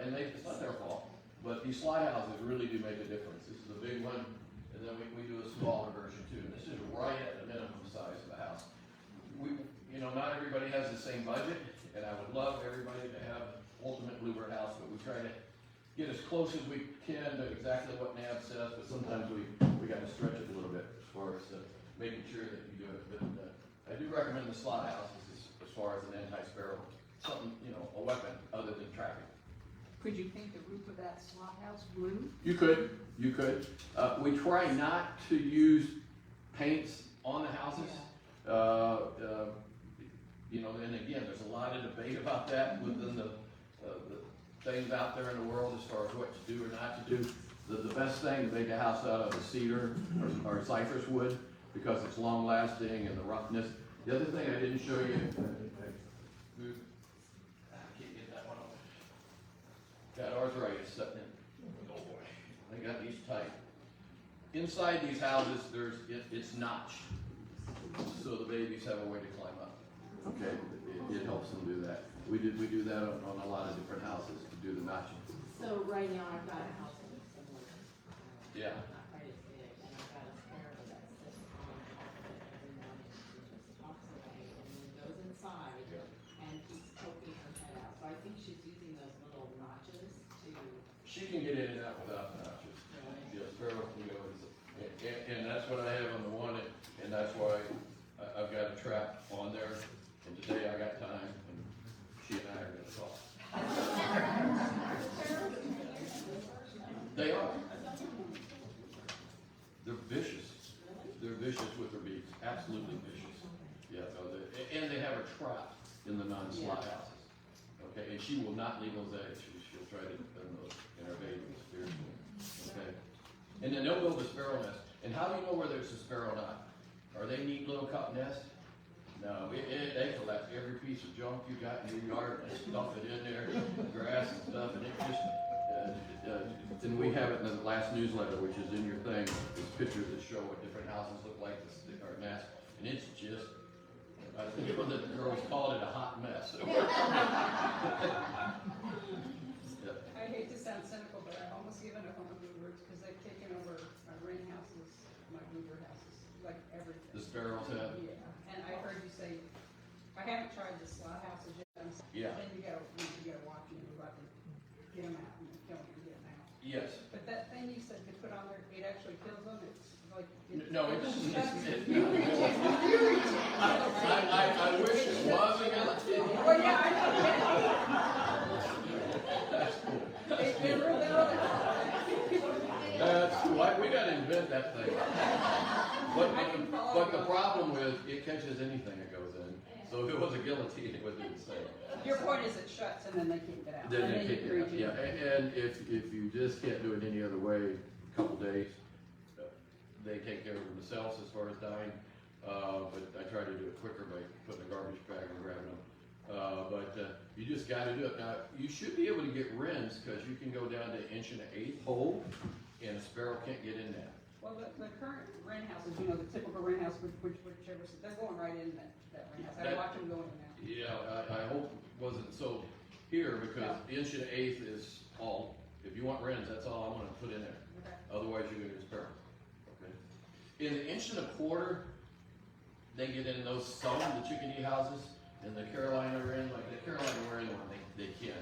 And it's not their fault, but these slide houses really do make a difference. This is a big one, and then we do a smaller version too. And this is right at the minimum size of the house. You know, not everybody has the same budget, and I would love everybody to have ultimate bluebird house, but we try to get as close as we can to exactly what NAB says, but sometimes we got to stretch it a little bit as far as making sure that you do it. But I do recommend the slot houses as far as an anti-sparrow, something, you know, a weapon other than tracking. Could you paint the roof of that slot house blue? You could. We try not to use paints on the houses. You know, and again, there's a lot of debate about that within the things out there in the world as far as what to do or not to do. The best thing to make a house out of is cedar or cypress wood because it's long lasting and the roughness. The other thing I didn't show you, I can't get that one off. Got arthritis sitting in. Oh boy, I got these tight. Inside these houses, it's notched, so the babies have a way to climb up. Okay, it helps them do that. We do that on a lot of different houses to do the notching. So right now I've got a house in similar, Yeah. not quite as big, and I've got a sparrow that sits on top of it every morning. She just talks away and then goes inside and keeps poking her head out. So I think she's using those little notches to. She can get in and out without the notches. Yeah, sparrow can go, and that's what I have on the one, and that's why I've got a trap on there. And today I got time, and she and I are going to talk. They are. They're vicious. They're vicious with their beaks. Absolutely vicious. Yeah. No, and they have a trap in the non-slot houses. Okay. And she will not leave those eggs. She'll try to defend those in her babies fiercely. Okay. And then they'll build a sparrow nest. And how do you know where there's a sparrow not? Are they neat little cup nests? No, they collect every piece of junk you got in your yard and stuff it in there, grass and stuff, and it just, and we have it in the last newsletter, which is in your thing, these pictures that show what different houses look like, our nest, and it's just, I think one of the girls called it a hot mess. I hate to sound cynical, but I've almost given up on the bluebirds because they've taken over my wren houses, my bluebird houses, like everything. The sparrows have? Yeah, and I heard you say, I haven't tried the slot houses yet. Yeah. Then you gotta watch them, you're about to get them out and kill them and get them out. Yes. But that thing you said to put on there, it actually kills them, it's like. No, it's You reach it. I wish it was a guillotine. Well, yeah, I know. That's cool. They ruled it out. That's cool. We gotta invent that thing. But the problem with, it catches anything that goes in. So if it was a guillotine, it would be the same. Your point is it shuts and then they can't get out. Then And they you kick breed it out, you. yeah, and if you just can't do it any other way, a couple days, they take care of themselves as far as dying. But I try to do it quicker by putting a garbage bag and grabbing them. You just gotta do it. Now, you should be able to get wrens, cause you can go down to 1.1/8 hole, and a sparrow can't get in that. Well, the current wren houses, you know, the typical wren house, whichever, they're going right in that wren house. I That- watch them go in now. Yeah, I hope it wasn't so here, because 1.1/8 is all, if you want wrens, that's all I wanna put in there. Okay. Otherwise, you're gonna get sparrows, okay? In the 1.25", they get in those, some, the chickadee houses, and the Carolina wren, like the Carolina wren one, they can,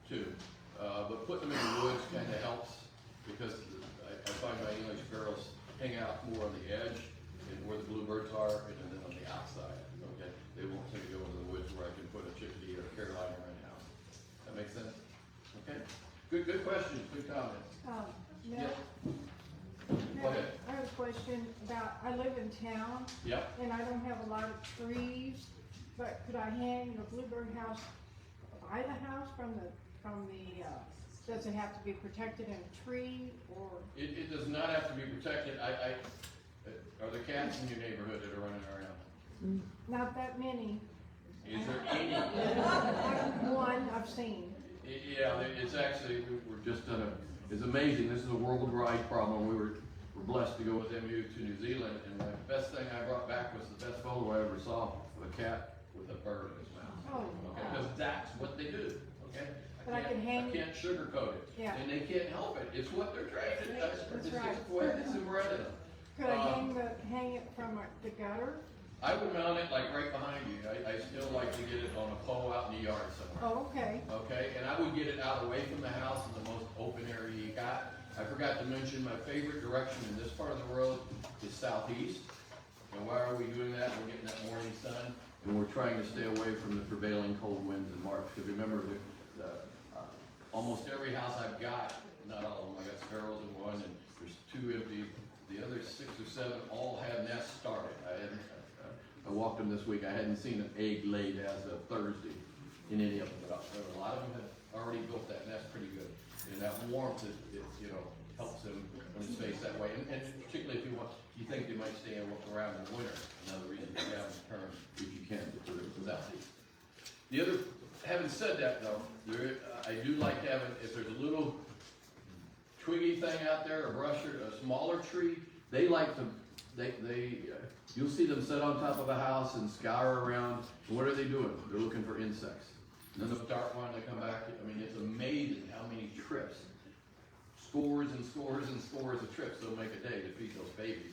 too. But putting them in the woods kinda helps, because I find my English sparrows hang out more on the edge, and where the bluebirds are, and then on the outside, okay? They won't tend to go into the woods where I can put a chickadee or a Carolina wren house. That makes sense? Okay? Good questions, good comments. Mel, Go ahead. I have a question about, I live in town Yep. and I don't have a lot of trees, but could I hang the bluebird house by the house from the, does it have to be protected in a tree or? It does not have to be protected. Are there cats in your neighborhood that are running around? Not that many. Is there any? One I've seen. Yeah, it's actually, we're just done it's amazing. This is a worldwide problem. We're blessed to go with MU to New Zealand, and the best thing I brought back was the best photo I ever saw of a cat with a bird in his mouth. Oh, Okay, because that's what they do, okay? But I can hang- I can't sugarcoat it. Yeah. And they can't help it. It's what they're trained to do. That's It's right. just the way it's inbred in them. Could I hang it from the gutter? I would mount it like right behind you. I still like to get it on a pole out in the yard somewhere. Oh, okay. Okay, and I would get it out away from the house in the most open area you got. I forgot to mention my favorite direction in this part of the world is southeast. And why are we doing that? We're getting that morning sun, and we're trying to stay away from the prevailing cold winds in March. Because remember, almost every house I've got, not all of them, I got sparrows in one, and there's 2 empty. The other 6 or 7 all have nests started. I walked them this week. I hadn't seen an egg laid as of Thursday in any of them, but a lot of them have already built that nest pretty good. And that warmth, it helps them when it's faced that way. And particularly if you think they might stay around in the winter. Another reason to have them turn if you can to the southeast. The other, having said that though, I do like having, if there's a little twiggy thing out there, a brush or a smaller tree, they like to, you'll see them sit on top of a house and scour around. And what are they doing? They're looking for insects. And then the dark one, they come back. I mean, it's amazing how many trips, scores and scores and scores of trips they'll make a day to feed those babies.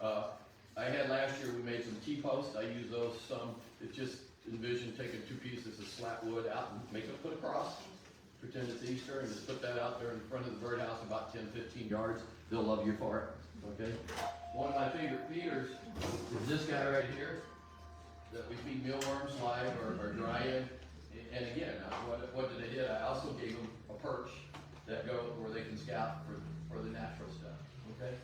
I had last year, we made some T-posts. I use those some. It's just envision taking 2 pieces of slat wood out and make it put a cross. Pretend it's Easter and just put that out there in front of the birdhouse about 10, 15 yards. They'll love you for it, okay? One of my favorite feeders is this guy right here that we feed mealworms live or dry in. And again, what did I do? I also gave them a perch that go where they can scout for the natural stuff, okay?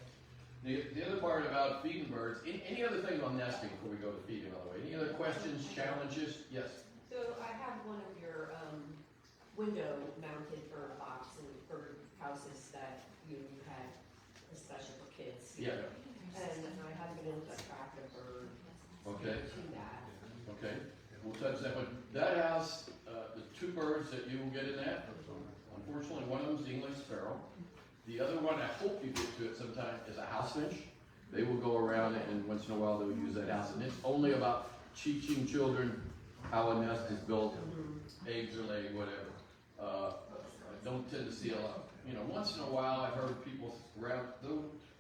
The other part about feeding birds, any other thing on nesting before we go to feeding, by the way? Any other questions, challenges? Yes? So I have one of your window mounted bird box and bird houses that you had, especially for kids. Yeah. And I haven't been able to attract a bird Okay. to that. Okay, we'll touch that one. That house, the 2 birds that you will get in that, unfortunately, one of them is the English sparrow. The other one, I hope you get to it sometime, is a house finch. They will go around it, and once in a while they'll use that house. And it's only about teaching children how a nest is built, eggs are laid, whatever. I don't tend to see a lot. Once in a while I've heard people around,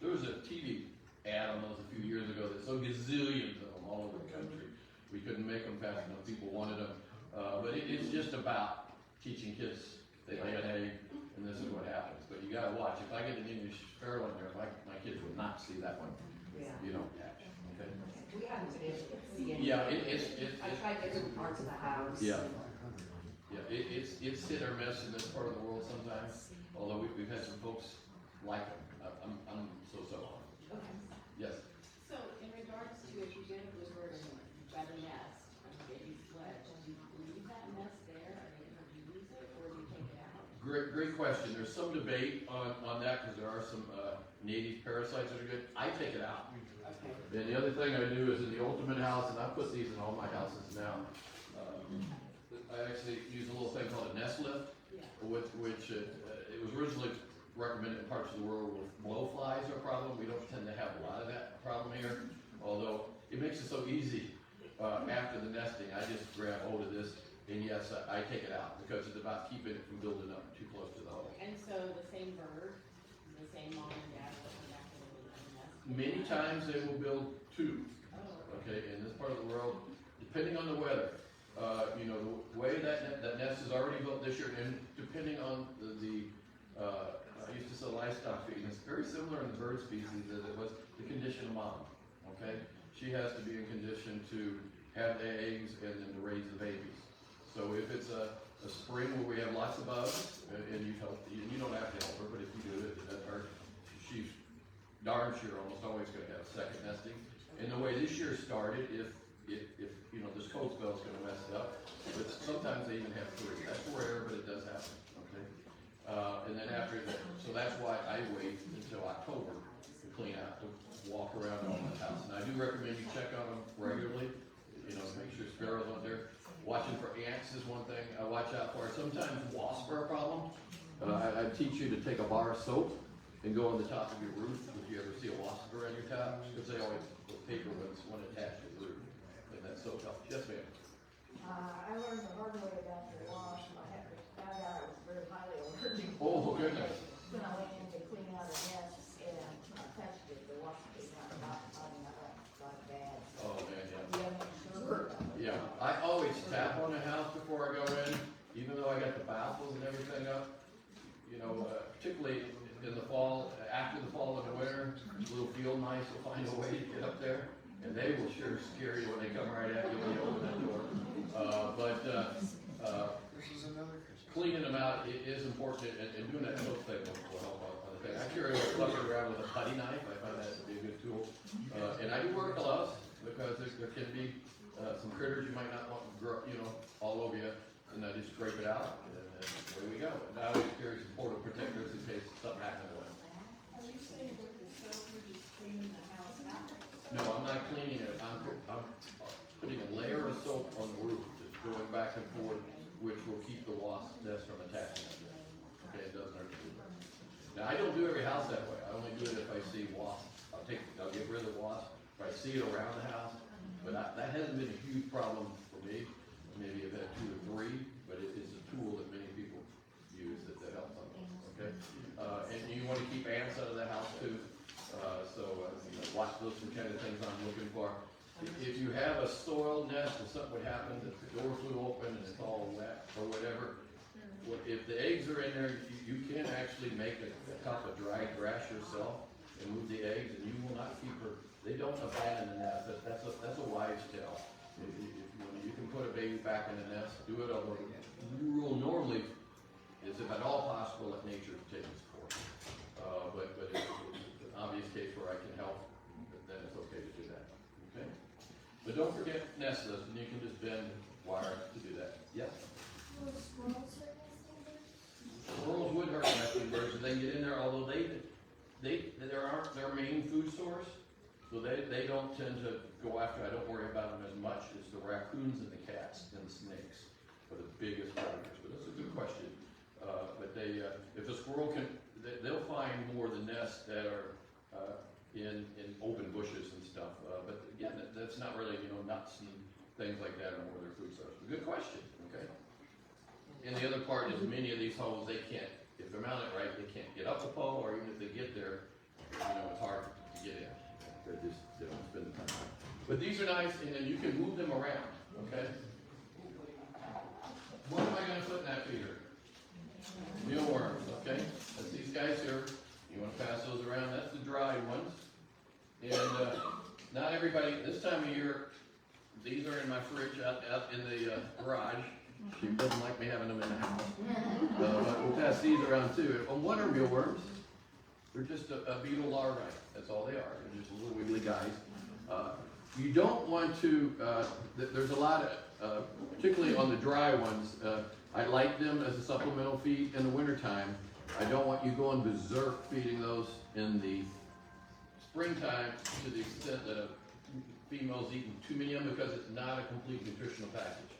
there was a TV ad on those a few years ago that sold gazillions of them all over the country. We couldn't make them fast enough, people wanted them. But it's just about teaching kids, they lay an egg, and this is what happens. But you gotta watch, if I get an English sparrow in there, my kids would not see that one, Yeah. hatch, okay? We haven't been able to see any. Yeah, I tried different parts of the house. Yeah. Yeah, it's hit or miss in this part of the world sometimes, although we've had some folks like them. I'm so on. Okay. Yes, So in regards to if you get a bluebird in a better nest, I'm getting great question. There's some debate on that because there are some native parasites that are good. I take it out. Okay. And the other thing I do is in the ultimate house, and I put these in all my houses now, I actually use a little thing called a nest lift, Yeah. which it was originally recommended in parts of the world where blowflies are a problem. We don't tend to have a lot of that problem here, although it makes it so easy after the nesting. I just grab hold of this, and yes, I take it out because it's about keeping it from building up too close to the hole. And so the same bird, the same mom and dad will come back to the nest? Many times they will build two. Oh, Okay, in this part of the world, depending on the weather, you know, the way that nest is already built this year, and depending on I used to sell livestock feed, and it's very similar in the bird species as it was the condition of mom, okay? She has to be in condition to have the eggs and then to raise the babies. So if it's a spring where we have lots of bugs, and you don't have to help her, but if you do it, she's darn sure almost always gonna have second nesting. And the way this year started, if you know, this cold spell is gonna mess it up, but sometimes they even have three. That's rare, but it does happen, okay? And then after that, so that's why I wait until October to clean out, to walk around all my house. And I do recommend you check on them regularly, you know, make sure sparrows aren't there. Watching for ants is one thing I watch out for. Sometimes wasps are a problem. I teach you to take a bar of soap and go on the top of your roof if you ever see a wasp around your top, because they always put paper when attached to the roof. And that soap helps. Yes, ma'am. I learned the hard way about the wasp. I had to find out I was very highly allergic. Oh, goodness. When I went in to clean out a nest and I touched it, the wasp came out and I got bad. Oh, man, yeah. You gotta make sure. Yeah, I always tap on the house before I go in, even though I got the baffles and everything up. You know, particularly in the fall, after the fall and the winter, little field mice will find a way to get up there, and they will sure scare you when they come right at you when you open that door. Cleaning them out is important, and doing that soap thing will help on the thing. I carry a clutter around with a putty knife. I find that to be a good tool, and I do wear gloves because there can be some critters you might not want, you know, all over you, and I just scrape it out, and away we go. And I always carry some portal protectors in case something happens to them. Are you saying with the soap, you're just cleaning the house out? No, I'm not cleaning it. I'm putting a layer of soap on the roof, just going back and forth, which will keep the wasp nest from attaching it. Okay, it doesn't hurt to do that. Now, I don't do every house that way. I only do it if I see wasps. I'll get rid of the wasp if I see it around the house. But that hasn't been a huge problem for me. Maybe I've had 2 or 3, but it is a tool that many people use that helps them. Okay, and you want to keep ants out of the house too. You know, watch those kind of things I'm looking for. If you have a soiled nest and something would happen, that the door flew open and it's all wet or whatever, if the eggs are in there, you can actually make a cup of dried grass yourself and move the eggs, and you will not keep her. They don't abandon the nest. That's a wives' tale. If you can put a baby back in the nest, do it. Although the rule normally is, if at all possible, let nature take its course. But if it's an obvious case where I can help, then it's okay to do that. Okay. But don't forget nest list, and you can just bend wire to do that. Yes. Will squirrels hurt nesting birds? Squirrels would hurt nesting birds if they get in there, although there aren't their main food source, so they don't tend to go after. I don't worry about them as much as the raccoons and the cats and the snakes are the biggest predators. But that's a good question. But if a squirrel they'll find more of the nests that are in open bushes and stuff. But again, that's not really, you know, nuts and things like that are more their food source. But good question. Okay. And the other part is many of these holes, they can't, if they're mounted right, they can't get up the pole, or even if they get there, you know, it's hard to get in. They don't spend the time. But these are nice, and then you can move them around, okay? What am I going to put in that feeder? Mealworms, okay? That's these guys here. You want to pass those around. That's the dried ones. And not everybody, this time of year, these are in my fridge out in the garage. She doesn't like me having them in the house. But we'll pass these around too. And what are mealworms? They're just a beetle larvae. That's all they are. They're just little wiggly guys. you don't want to, there's a lot of, particularly on the dry ones, I like them as a supplemental feed in the wintertime. I don't want you going berserk feeding those in the springtime to the extent that a female's eating too many of them, because it's not a complete nutritional package.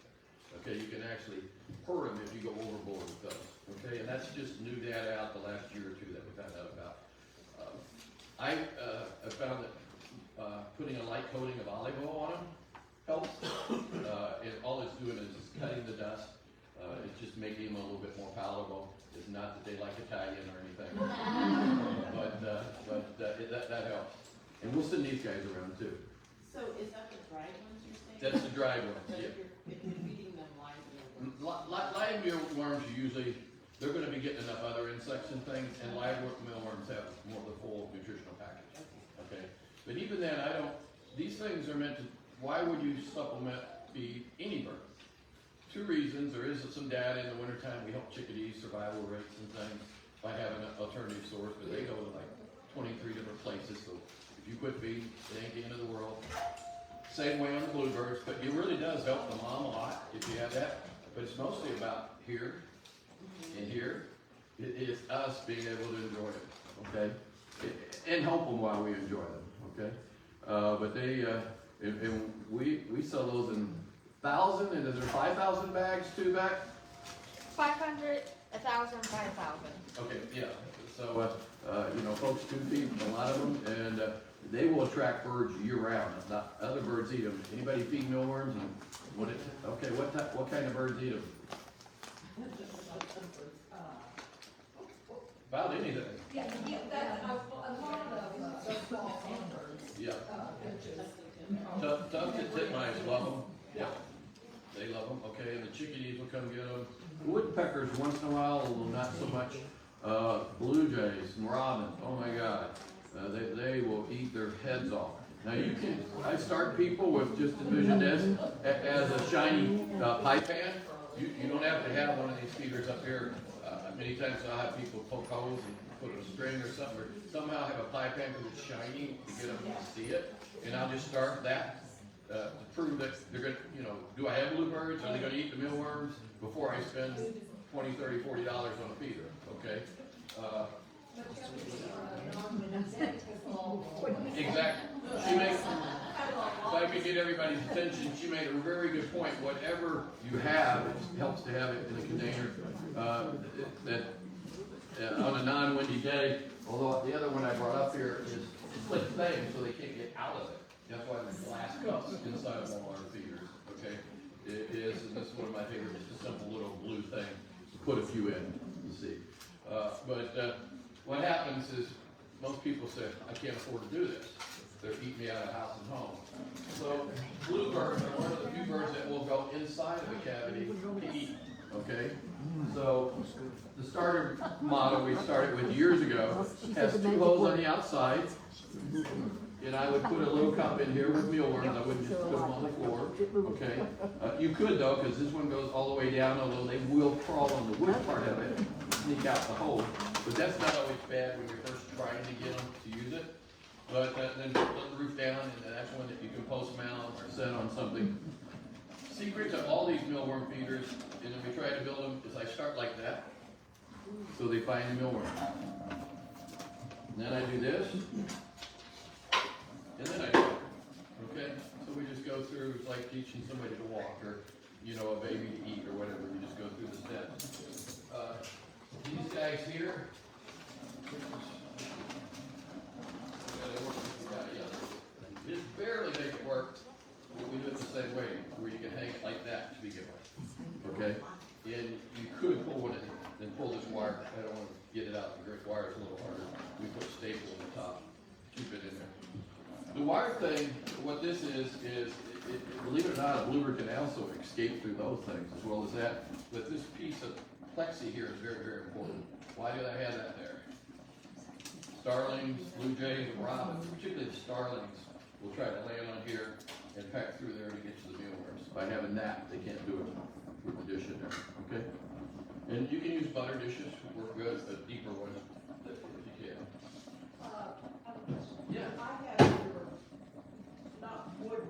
Okay, you can actually hurt them if you go overboard with those. Okay, and that's just new data out the last year or two that we found out about. I found that putting a light coating of olive oil on them helps. And all it's doing is just cutting the dust. It's just making them a little bit more palatable. It's not that they like Italian or anything, but that helps. And we'll send these guys around too. So is that the dried ones you're saying? That's the dried ones, So yeah. if you're feeding them live mealworms. Live mealworms, usually, they're gonna be getting enough other insects and things, and live mealworms have more of the full nutritional package, okay? But even then, these things are meant to, why would you supplement feed any bird? Two reasons. There is some data in the wintertime, we help chickadees survival rates and things by having an alternative source, but they go to like 23 different places, so if you quit feeding, it ain't the end of the world. Same way on the bluebirds, but it really does help the mom a lot if you have that. But it's mostly about here and here. It is us being able to enjoy it, okay? And help them while we enjoy them, okay? But they, and we sell those in 1,000, and is there 5,000 bags too back? 500, 1,000, 5,000. Okay, yeah. So, folks do feed a lot of them, and they will attract birds year round. Not other birds eat them. Anybody feed mealworms? And what kind of birds eat them? About anything. Yeah, that's a lot of the small songbirds. Yeah. Just, Tufted titmice love them. Yeah. They love them. Okay, and the chickadees will come get them. Woodpeckers once in a while, although not so much. Blue jays and robins. Oh my God. They will eat their heads off. Now I start people with just envision this as a shiny pie pan. You don't have to have one of these feeders up here. Many times I'll have people poke holes and put a string or something, or somehow have a pie pan because it's shiny to get them to see it. And I'll just start that to prove that they're going to, do I have bluebirds? Are they going to eat the mealworms before I spend $20, $30, $40 on a feeder? Okay. Exactly. She makes, if I could get everybody's attention, she made a very good point. Whatever you have, it helps to have it in a container that on a non-windy day. Although the other one I brought up here is split thing, so they can't get out of it. That's why there's glass cups inside of all our feeders. Okay, it is, and this is one of my favorites. Just a simple little blue thing. Put a few in. You see, but what happens is most people say, I can't afford to do this. They're eating me out of house and home. So bluebirds are one of the few birds that will go inside of a cavity to eat. Okay? So the starter model we started with years ago has 2 holes on the outside. And I would put a little cup in here with mealworms. I wouldn't just put them on the floor. Okay? You could though, because this one goes all the way down, although they will crawl on the wood part of it, sneak out the hole. But that's not always bad when you're first trying to get them to use it. But then put the roof down, and that's one that you can post mount or set on something. Secret to all these mealworm feeders, and then we try to build them, is I start like that, so they find the mealworm. And then I do this, and then I do it. Okay? So we just go through, it's like teaching somebody to walk, or, a baby to eat, or whatever. We just go through the steps. These guys here, just barely make it work, but we do it the same way, where you can hang it like that to begin with. Okay? And you could pull one in and pull this wire. I don't want to get it out. The grit wire is a little harder. We put staple on the top, keep it in there. The wire thing, what this is believe it or not, a bluebird can also escape through those things as well as that. But this piece of plexi here is very, very important. Why do I have that there? Starlings, blue jays, and robins, particularly the starlings, will try to land on here and peck through there to get to the mealworms. By having that, they can't do it with the dish in there, okay? And you can use butter dishes, work good, but deeper ones, if you can. I have a question. Yeah. I have your, not wood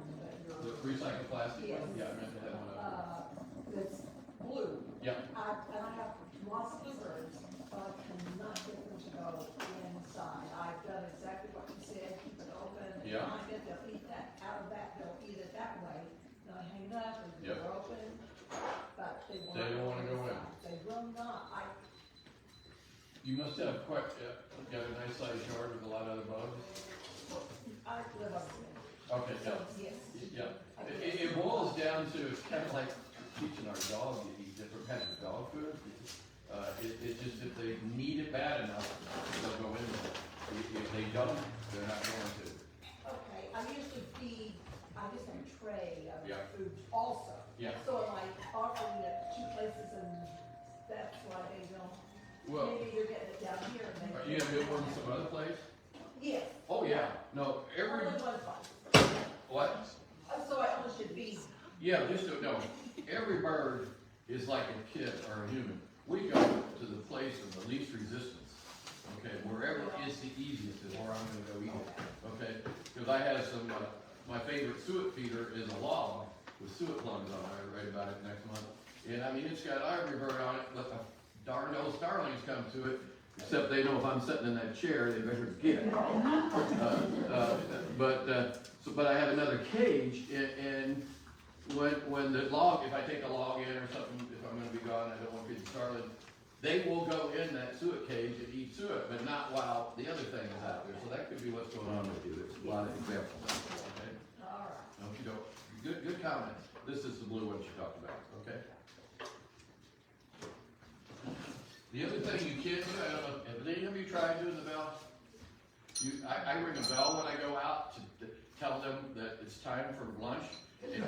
You must have quite, got a nice sized yard with a lot of other bugs. I live up there, Okay, so, yeah, yes. yeah. It boils down to, it's kind of like teaching our dog to eat different kinds of dog food. It just, if they need it bad enough, they'll go in there. If they don't, they're not going to. Okay, I usually feed, I just have a tray of Yeah. food also. Yeah. So am I offering it at 2 places and that's why they don't, Well, maybe they're getting it down here and are they. you gonna do one some other place? Yes. Oh, yeah. No, every, Only one place. what? So I only should feed. Yeah, just to know, every bird is like a kid or a human. We go to the place of the least resistance, okay? Wherever is the easiest is where I'm gonna go eat it, okay? Because I have some, my favorite suet feeder is a log with suet plums on it. I write about it next month. And I mean, it's got ivory bird on it, but the darn old starlings come to it, except they know if I'm sitting in that chair, they better get it. But I have another cage, and when the log, if I take a log in or something, if I'm gonna be gone, I don't want to feed the starling, they will go in that suet cage and eat suet, but not while the other thing is out there. So that could be what's going on with you. There's a lot of examples, okay? All right. Don't you don't, good comment. This is the blue one you talked about, okay? The other thing you can do, I don't know, have any of you tried doing the bell? I ring a bell when I go out to tell them that it's time for lunch. And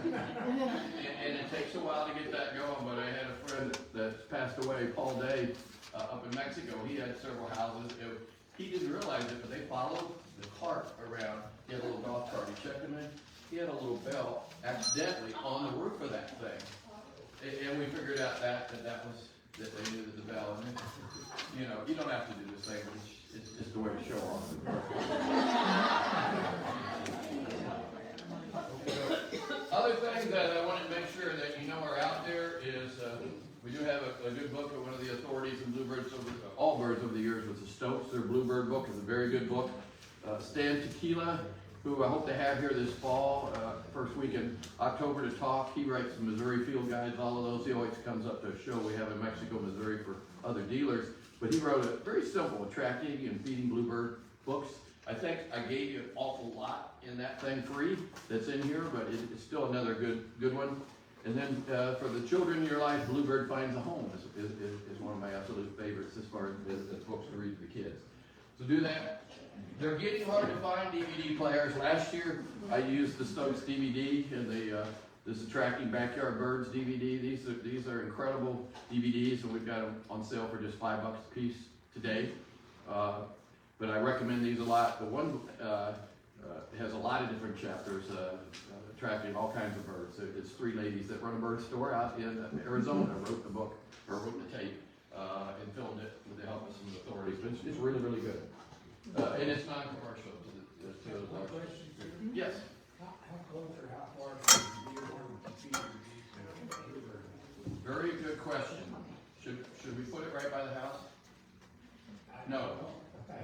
it takes a while to get that going, but I had a friend that's passed away, Paul Day, up in Mexico. He had several houses. He didn't realize it, but they followed the cart around. He had a little golf cart. He checked them in. He had a little bell accidentally on the roof of that thing. And we figured out that they knew that the bell, and you know, you don't have to do this thing, but it's just a way to show off. Other things that I want to make sure that you know are out there is, we do have a good book of one of the authorities in Bluebirds, all birds over the years, was the Stokes. Their Bluebird book is a very good book. Stan Tequila, who I hope to have here this fall, first week in October to talk. He writes the Missouri field guides, all of those. He always comes up to a show we have in Mexico, Missouri for other dealers. But he wrote a very simple attracting and feeding bluebird books. I think I gave you an awful lot in that thing free that's in here, but it's still another good one. And then for the children in your life, Bluebird Finds a Home is one of my absolute favorites as far as books to read to the kids. So do that. They're getting hard to find DVD players. Last year, I used the Stokes DVD and this Attracting Backyard Birds DVD. These are incredible DVDs, and we've got them on sale for just $5 a piece today. But I recommend these a lot. The one has a lot of different chapters, attracting all kinds of birds. It's 3 ladies that run a bird store out in Arizona wrote the book, or wrote the tape, and filmed it with the help of some authorities. But it's really, really good. And it's non-commercial. Yes? How close or how far from the deer to feed your bluebird? Very good question. Should we put it right by the house? No.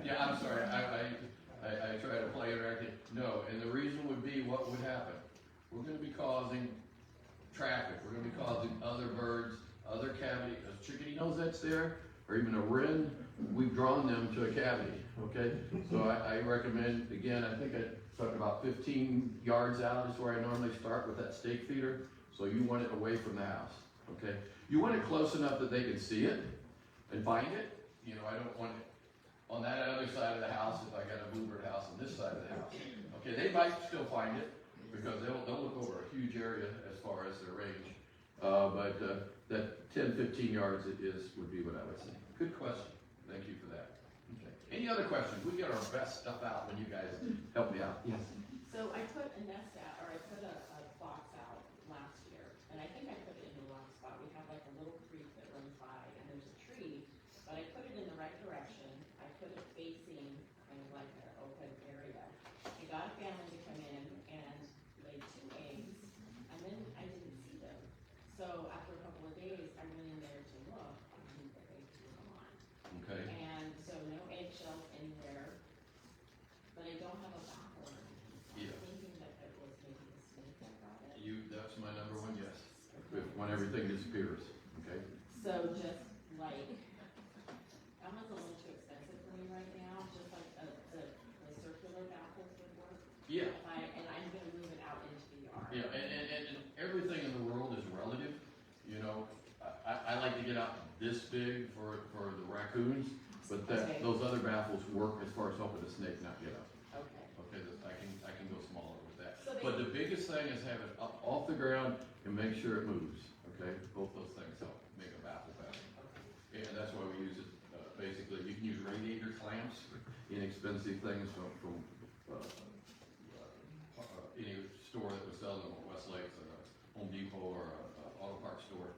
Yeah, I'm sorry. I try to play interactive. No, and the reason would be what would happen. We're going to be causing traffic. We're going to be causing other birds, other cavity. A chickadee knows that's there, or even a wren. We've drawn them to a cavity. Okay, so I recommend, again, I think I talked about 15 yards out is where I normally start with that stake feeder. So you want it away from the house. Okay, you want it close enough that they can see it and find it. You know, I don't want it on that other side of the house if I got a bluebird house on this side of the house. Okay, they might still find it because they'll look over a huge area as far as their range. But that 10, 15 yards would be what I would say. Good question. Thank you for that. Okay. Any other questions? We get our best stuff out when you guys help me out. Yes. So I put a nest out, or I put a box out last year, and I think I put it in the wrong spot. We have like a little creek that runs by, and there's a tree, but I put it in the right direction. I put it facing kind of like an open area. I got a family to come in and lay 2 eggs, and then I didn't see them. So after a couple of days, I went in there to look, and the eggs were gone. Okay. And so no eggshells anywhere, but I don't have a baffle. Yeah. Thinking that it was maybe the snake that got it. That's my number one yes. When everything disappears. Okay. So just like, Amazon to Yeah. And I'm gonna move it out into the yard. Yeah, and everything in the world is relative, you know. I like to get out this big for the raccoons, but Okay. those other baffles work as far as helping the snake not get out. Okay. Okay, I can go smaller with that. So they- But the biggest thing is have it up off the ground and make sure it moves, okay? Both those things help make a baffle better. Okay. And that's why we use it, basically, you can use radiator clamps, inexpensive things from any store that was selling them at Westlake or Home Depot or a auto parts store.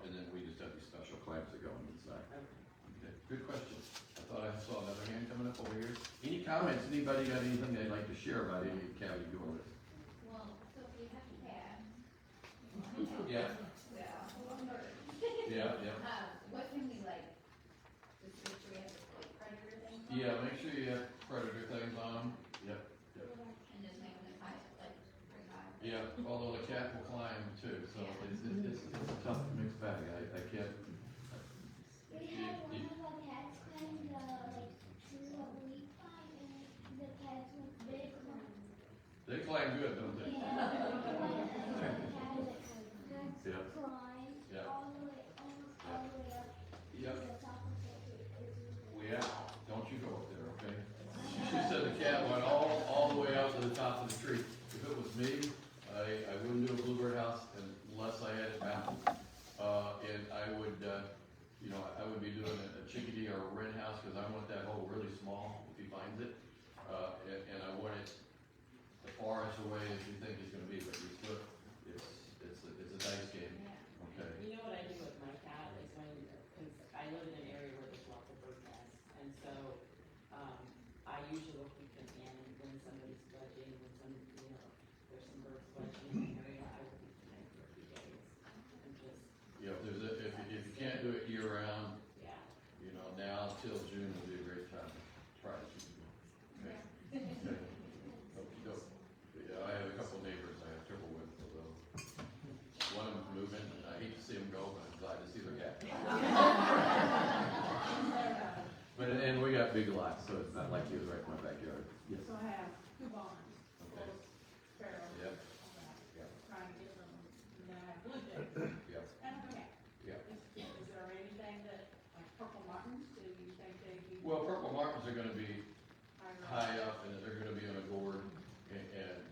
And then we just have these special clamps that go on the inside. Okay, good question. I thought I saw another hand coming up over here. Any comments? Anybody got anything they'd like to share about any county doing this? Well, so we have a cat. Yeah, Yeah, one bird. yeah. What can we like, just make sure we have like predator things on? Yeah, make sure you have predator things on them. Yep. And just make them high, like, pretty high. Yeah, although the cat will climb too, so it's a tough mixed bag. I can't. We had one of our cats climb the like tree that we climb, and the cats were big climb. They climb good, don't they? Yeah. Yeah. Climb Yeah. all the way, almost all the way up Yep. to the top of it. Well, yeah, don't you go up there, okay? She said the cat went all the way out to the top of the tree. If it was me, I wouldn't do a bluebird house unless I had it mounted. And I would, I would be doing a chickadee or a wren house, because I want that hole really small if he finds it. And I want it as far as away as you think it's gonna be, but you still, it's a dice game, okay? You know what I do with my cat is because I live in an area where there's lots of bird nests, and so, I usually will keep them in when somebody's fledging, when there's some birds fledging in the area, I will keep them in for a few days, and just, Yeah, if you can't do it year round, yeah. now till June would be a great time to try to keep them. Okay. Okay. Okey-doke. Yeah, I have a couple neighbors I have trouble with, although one of them's moving, and I hate to see them go, but I'm glad to see their cat. And we got big lots, so it's not like he was right in my backyard. Yes. So I have two barns, Okay. sparrows. Yep. Trying to get them, and then I have blue jays. Yep. And a cat. Yep. Is there anything that, like purple martins, do you think they'd be Well, purple martins are gonna be higher? high up, and they're gonna be on a gourd, and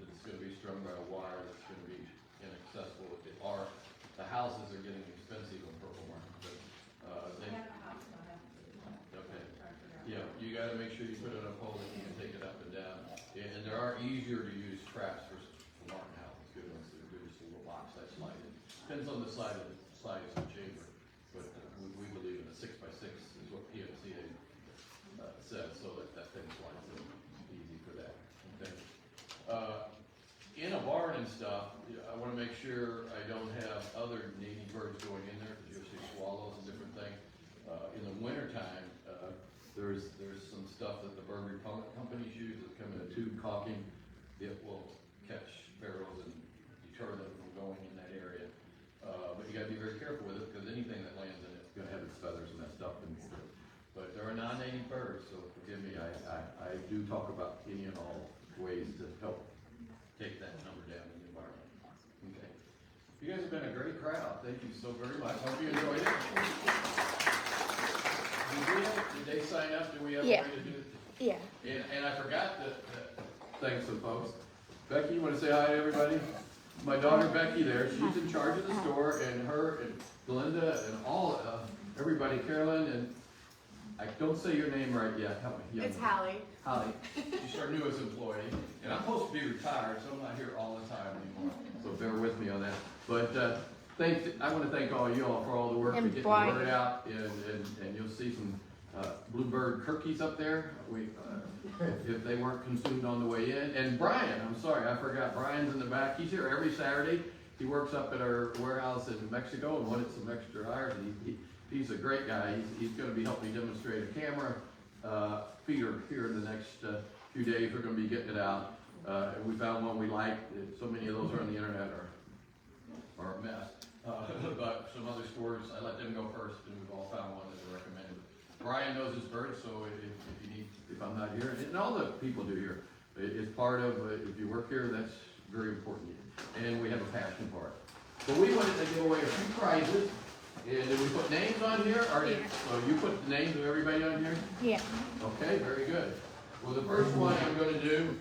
it's gonna be strung by a wire that's gonna be inaccessible. The houses are getting expensive on purple martins, but, I they, have a house, I have to. okay. Try to figure out. Yeah, you gotta make sure you put it on a pole that you can take it up and down. And there are easier to use traps for martin houses, good ones, they're just a little box that slide in. Depends on the size of the chamber, but we believe in a 6x6 is what PMCA says, so that thing slides in easy for that, okay? In a barn and stuff, I wanna make sure I don't have other native birds going in there, because you'll see swallows and different things. In the wintertime, there's some stuff that the bird repellent companies use that come in a tube caulking. It will catch sparrows and deter them from going in that area. But you gotta be very careful with it, because anything that lands in it's gonna have its feathers messed up. But there are non-native birds, so forgive me, I do talk about any and all ways to help take that number down in the environment. Okay. You guys have been a great crowd. Thank you so very much. Hope you enjoyed it. Did they sign up? Do we have a way to do it? Yeah. And I forgot to thank some folks. Becky, you want to say hi to everybody? My daughter Becky there, she's in charge of the store, and her and Belinda and all, everybody, Carolyn, and I don't say your name right yet. Help me. It's Hallie. Holly. She's our newest employee, and I'm supposed to be retired, so I'm not here all the time anymore. So bear with me on that. But I want to thank all you all for all the work to And get the Brian. word out, and you'll see some bluebird cookies up there. If they weren't consumed on the way in. And Brian, I'm sorry, I forgot. Brian's in the back. He's here every Saturday. He works up at our warehouse in Mexico and wanted some extra hires. And he's a great guy. He's going to be helping me demonstrate a camera feeder here in the next few days. We're going to be getting it out. And we found one we like. So many of those are on the internet are a mess. But some other stores, I let them go first, and we've all found one that are recommended. Brian knows his birds, so if I'm not here, and all the people do here, It's part of, if you work here, that's very important. And we have a passion part. So we wanted to give away a few prizes. And did we put names on here? Or did, so you put the names of everybody on here? Yeah. Okay, very good. Well, the first one I'm going to do,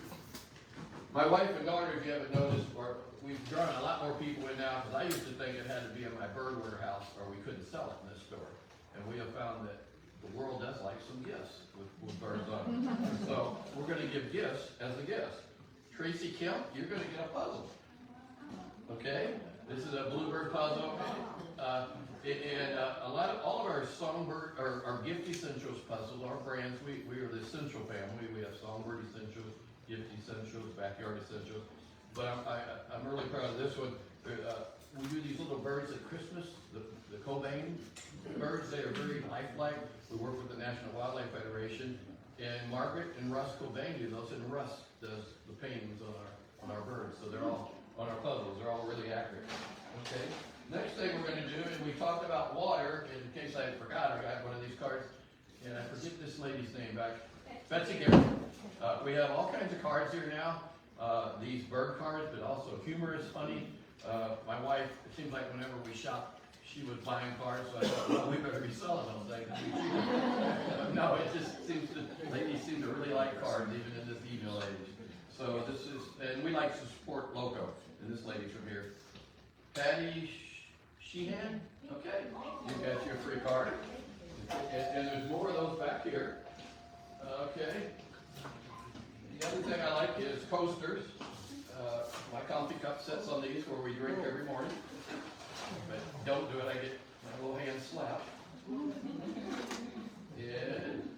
my wife and daughter, if you haven't noticed, we've drawn a lot more people in now, because I used to think it had to be in my bird warehouse or we couldn't sell it in this store. And we have found that the world does like some gifts with birds on them. So we're going to give gifts as a gift. Tracy Kemp, you're going to get a puzzle. Okay? This is a Bluebird puzzle. All of our Songbird, our Gift Essentials puzzles, our brands, we are the Essential family. We have Songbird Essentials, Gift Essentials, Backyard Essentials. But I'm really proud of this one. We do these little birds at Christmas, the Cobain birds. They are very lifelike. We work with the National Wildlife Federation. And Margaret and Russ Cobain do those, and Russ does the paintings on our birds. So they're all on our puzzles. They're all really accurate. Okay. Next thing we're going to do, and we talked about water, in case I forgot, I got one of these cards, and I forget this lady's name back. Betsy Gary. We have all kinds of cards here now. These bird cards, but also humorous, funny. My wife, it seems like whenever we shop, she was buying cards, so I thought, well, we better be selling those things. No, it just seems to, ladies seem to really like cards, even in this email age. So this is, and we like to support loco, and this lady's from here. Patty Sheehan, okay, you got your free card. And there's more of those back here. Okay. The other thing I like is coasters. My coffee cup sits on these where we drink every morning. But don't do it, I get my little hand slapped. And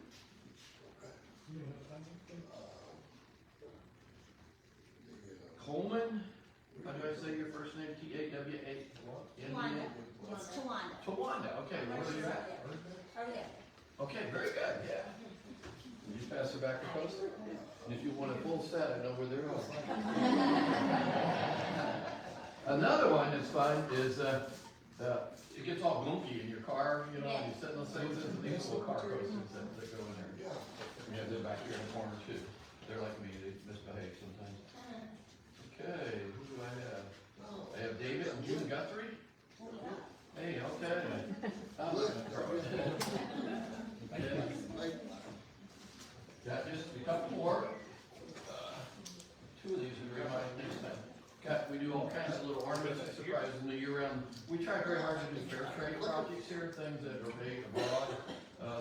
Coleman, how do I say your first name? T-A-W-A-N-D-A? It's Tawanda. Tawanda, okay, where are you at? Over there. Okay, very good, yeah. Can you pass it back to Coaster? And if you want a full set, I know where they're on. Another one that's fun is, it gets all gunky in your car, you know, and you set those things in, these little car coasters that go in there. Yeah, they're back here in the corner too. They're like me, they misbehave sometimes. Okay, who do I have? I have David and June Guthrie. Hey, okay. I'm not gonna throw it. Got just a couple more. Two of these are very nice next time. We do all kinds of little ornaments and surprises in the year-round. We try very hard to do fair trade projects here, things that are made abroad,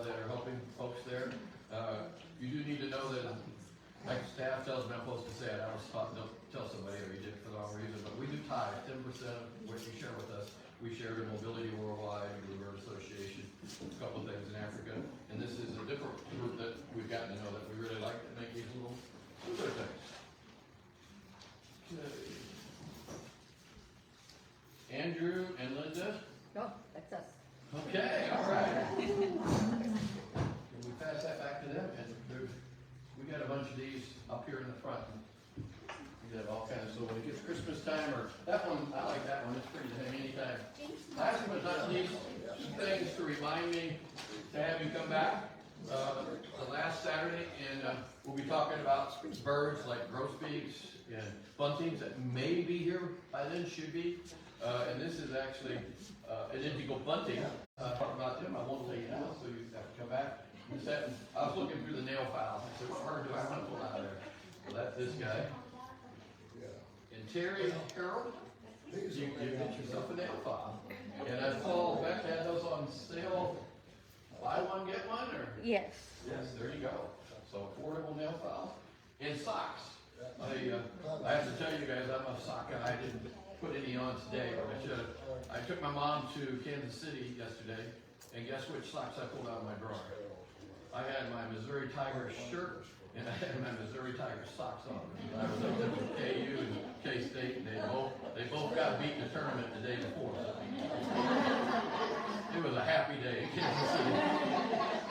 that are helping folks there. You do need to know that, like staff tells me I'm supposed to say it, I was taught don't tell somebody or you did it for the wrong reason, but we do tithe 10% of what you share with us. We share to Mobility Worldwide, Bluebird Association, a couple of things in Africa, and this is a different group that we've gotten to know that we really like to make these little other things. Okay. Andrew and Linda. Oh, that's us. Okay, all right. Can we pass that back to them? And we got a bunch of these up here in the front. We have all kinds. So when it gets Christmas time, or that one, I like that one. It's pretty to hang anytime. Last but not least, some things to remind me to have you come back. The last Saturday, and we'll be talking about birds like grosbeaks and buntings that may be here by then, should be. And this is actually an indigo bunting. Talk about them, I won't tell you now, so you have to come back. I was looking through the nail files. I said, what bird do I want to pull out of there? So that's this guy. And Terry Harold, you get yourself a nail file. And as Paul Beck had those on sale, buy one, get one, or? Yes. Yes, there you go. So affordable nail files. And socks. I have to tell you guys, I'm a sock guy. I didn't put any on today, but I should have. I took my mom to Kansas City yesterday, and guess which socks I pulled out of my drawer? I had my Missouri Tigers shirt, and I had my Missouri Tigers socks on. I was up there with KU and K-State, and they both got beat in the tournament the day before. It was a happy day in Kansas City.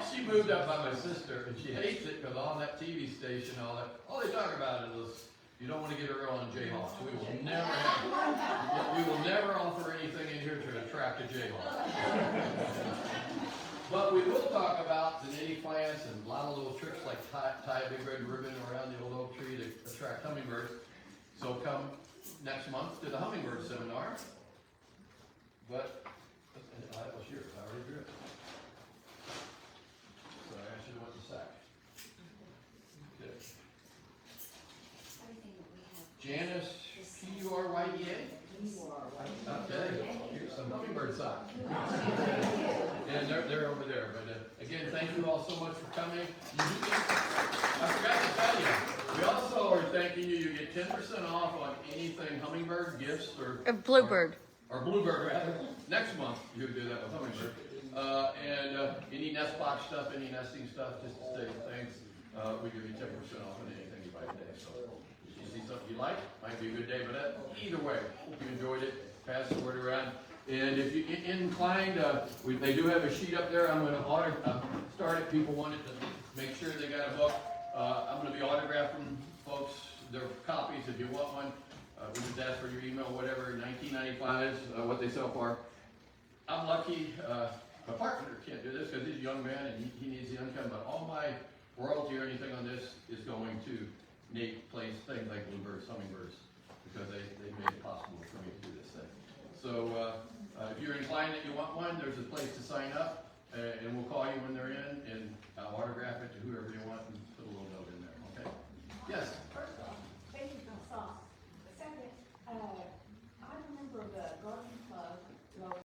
She moved up by my sister, and she hates it because on that TV station, all they talk about is you don't want to get a girl on Jayhawks. We will never offer anything in here to attract a Jayhawk. But we will talk about the native plants and a lot of little tricks like tie a big red ribbon around the old oak tree to attract hummingbirds. So come next month to the hummingbird seminar. But that was yours, I already drew it. So I should have went to SAC. Good. Janice, P-U-R-Y-E-A? Okay, here's some hummingbird socks. And they're over there, but again, thank you all so much for coming. I forgot to tell you, we also are thanking you, you get 10% off on anything hummingbird gifts or Bluebird. Or Bluebird rather. Next month, you do that with hummingbird. And any nest box stuff, any nesting stuff, just to say thanks, we give you 10% off on anything you buy today. So if you see something you like, might be a good day, but either way, hope you enjoyed it. Pass the word around. And if you're inclined, they do have a sheet up there. I'm going to start it. People wanted to make sure they got a book. I'm going to be autographing folks their copies if you want one. We just ask for your email, whatever, $19.95 is what they sell for. I'm lucky, my partner can't do this because he's a young man and he needs the income, but all my royalty or anything on this is going to Nate plays things like bluebirds, hummingbirds, because they made it possible for me to do this thing. So if you're inclined that you want one, there's a place to sign up, and we'll call you when they're in, and I'll autograph it to whoever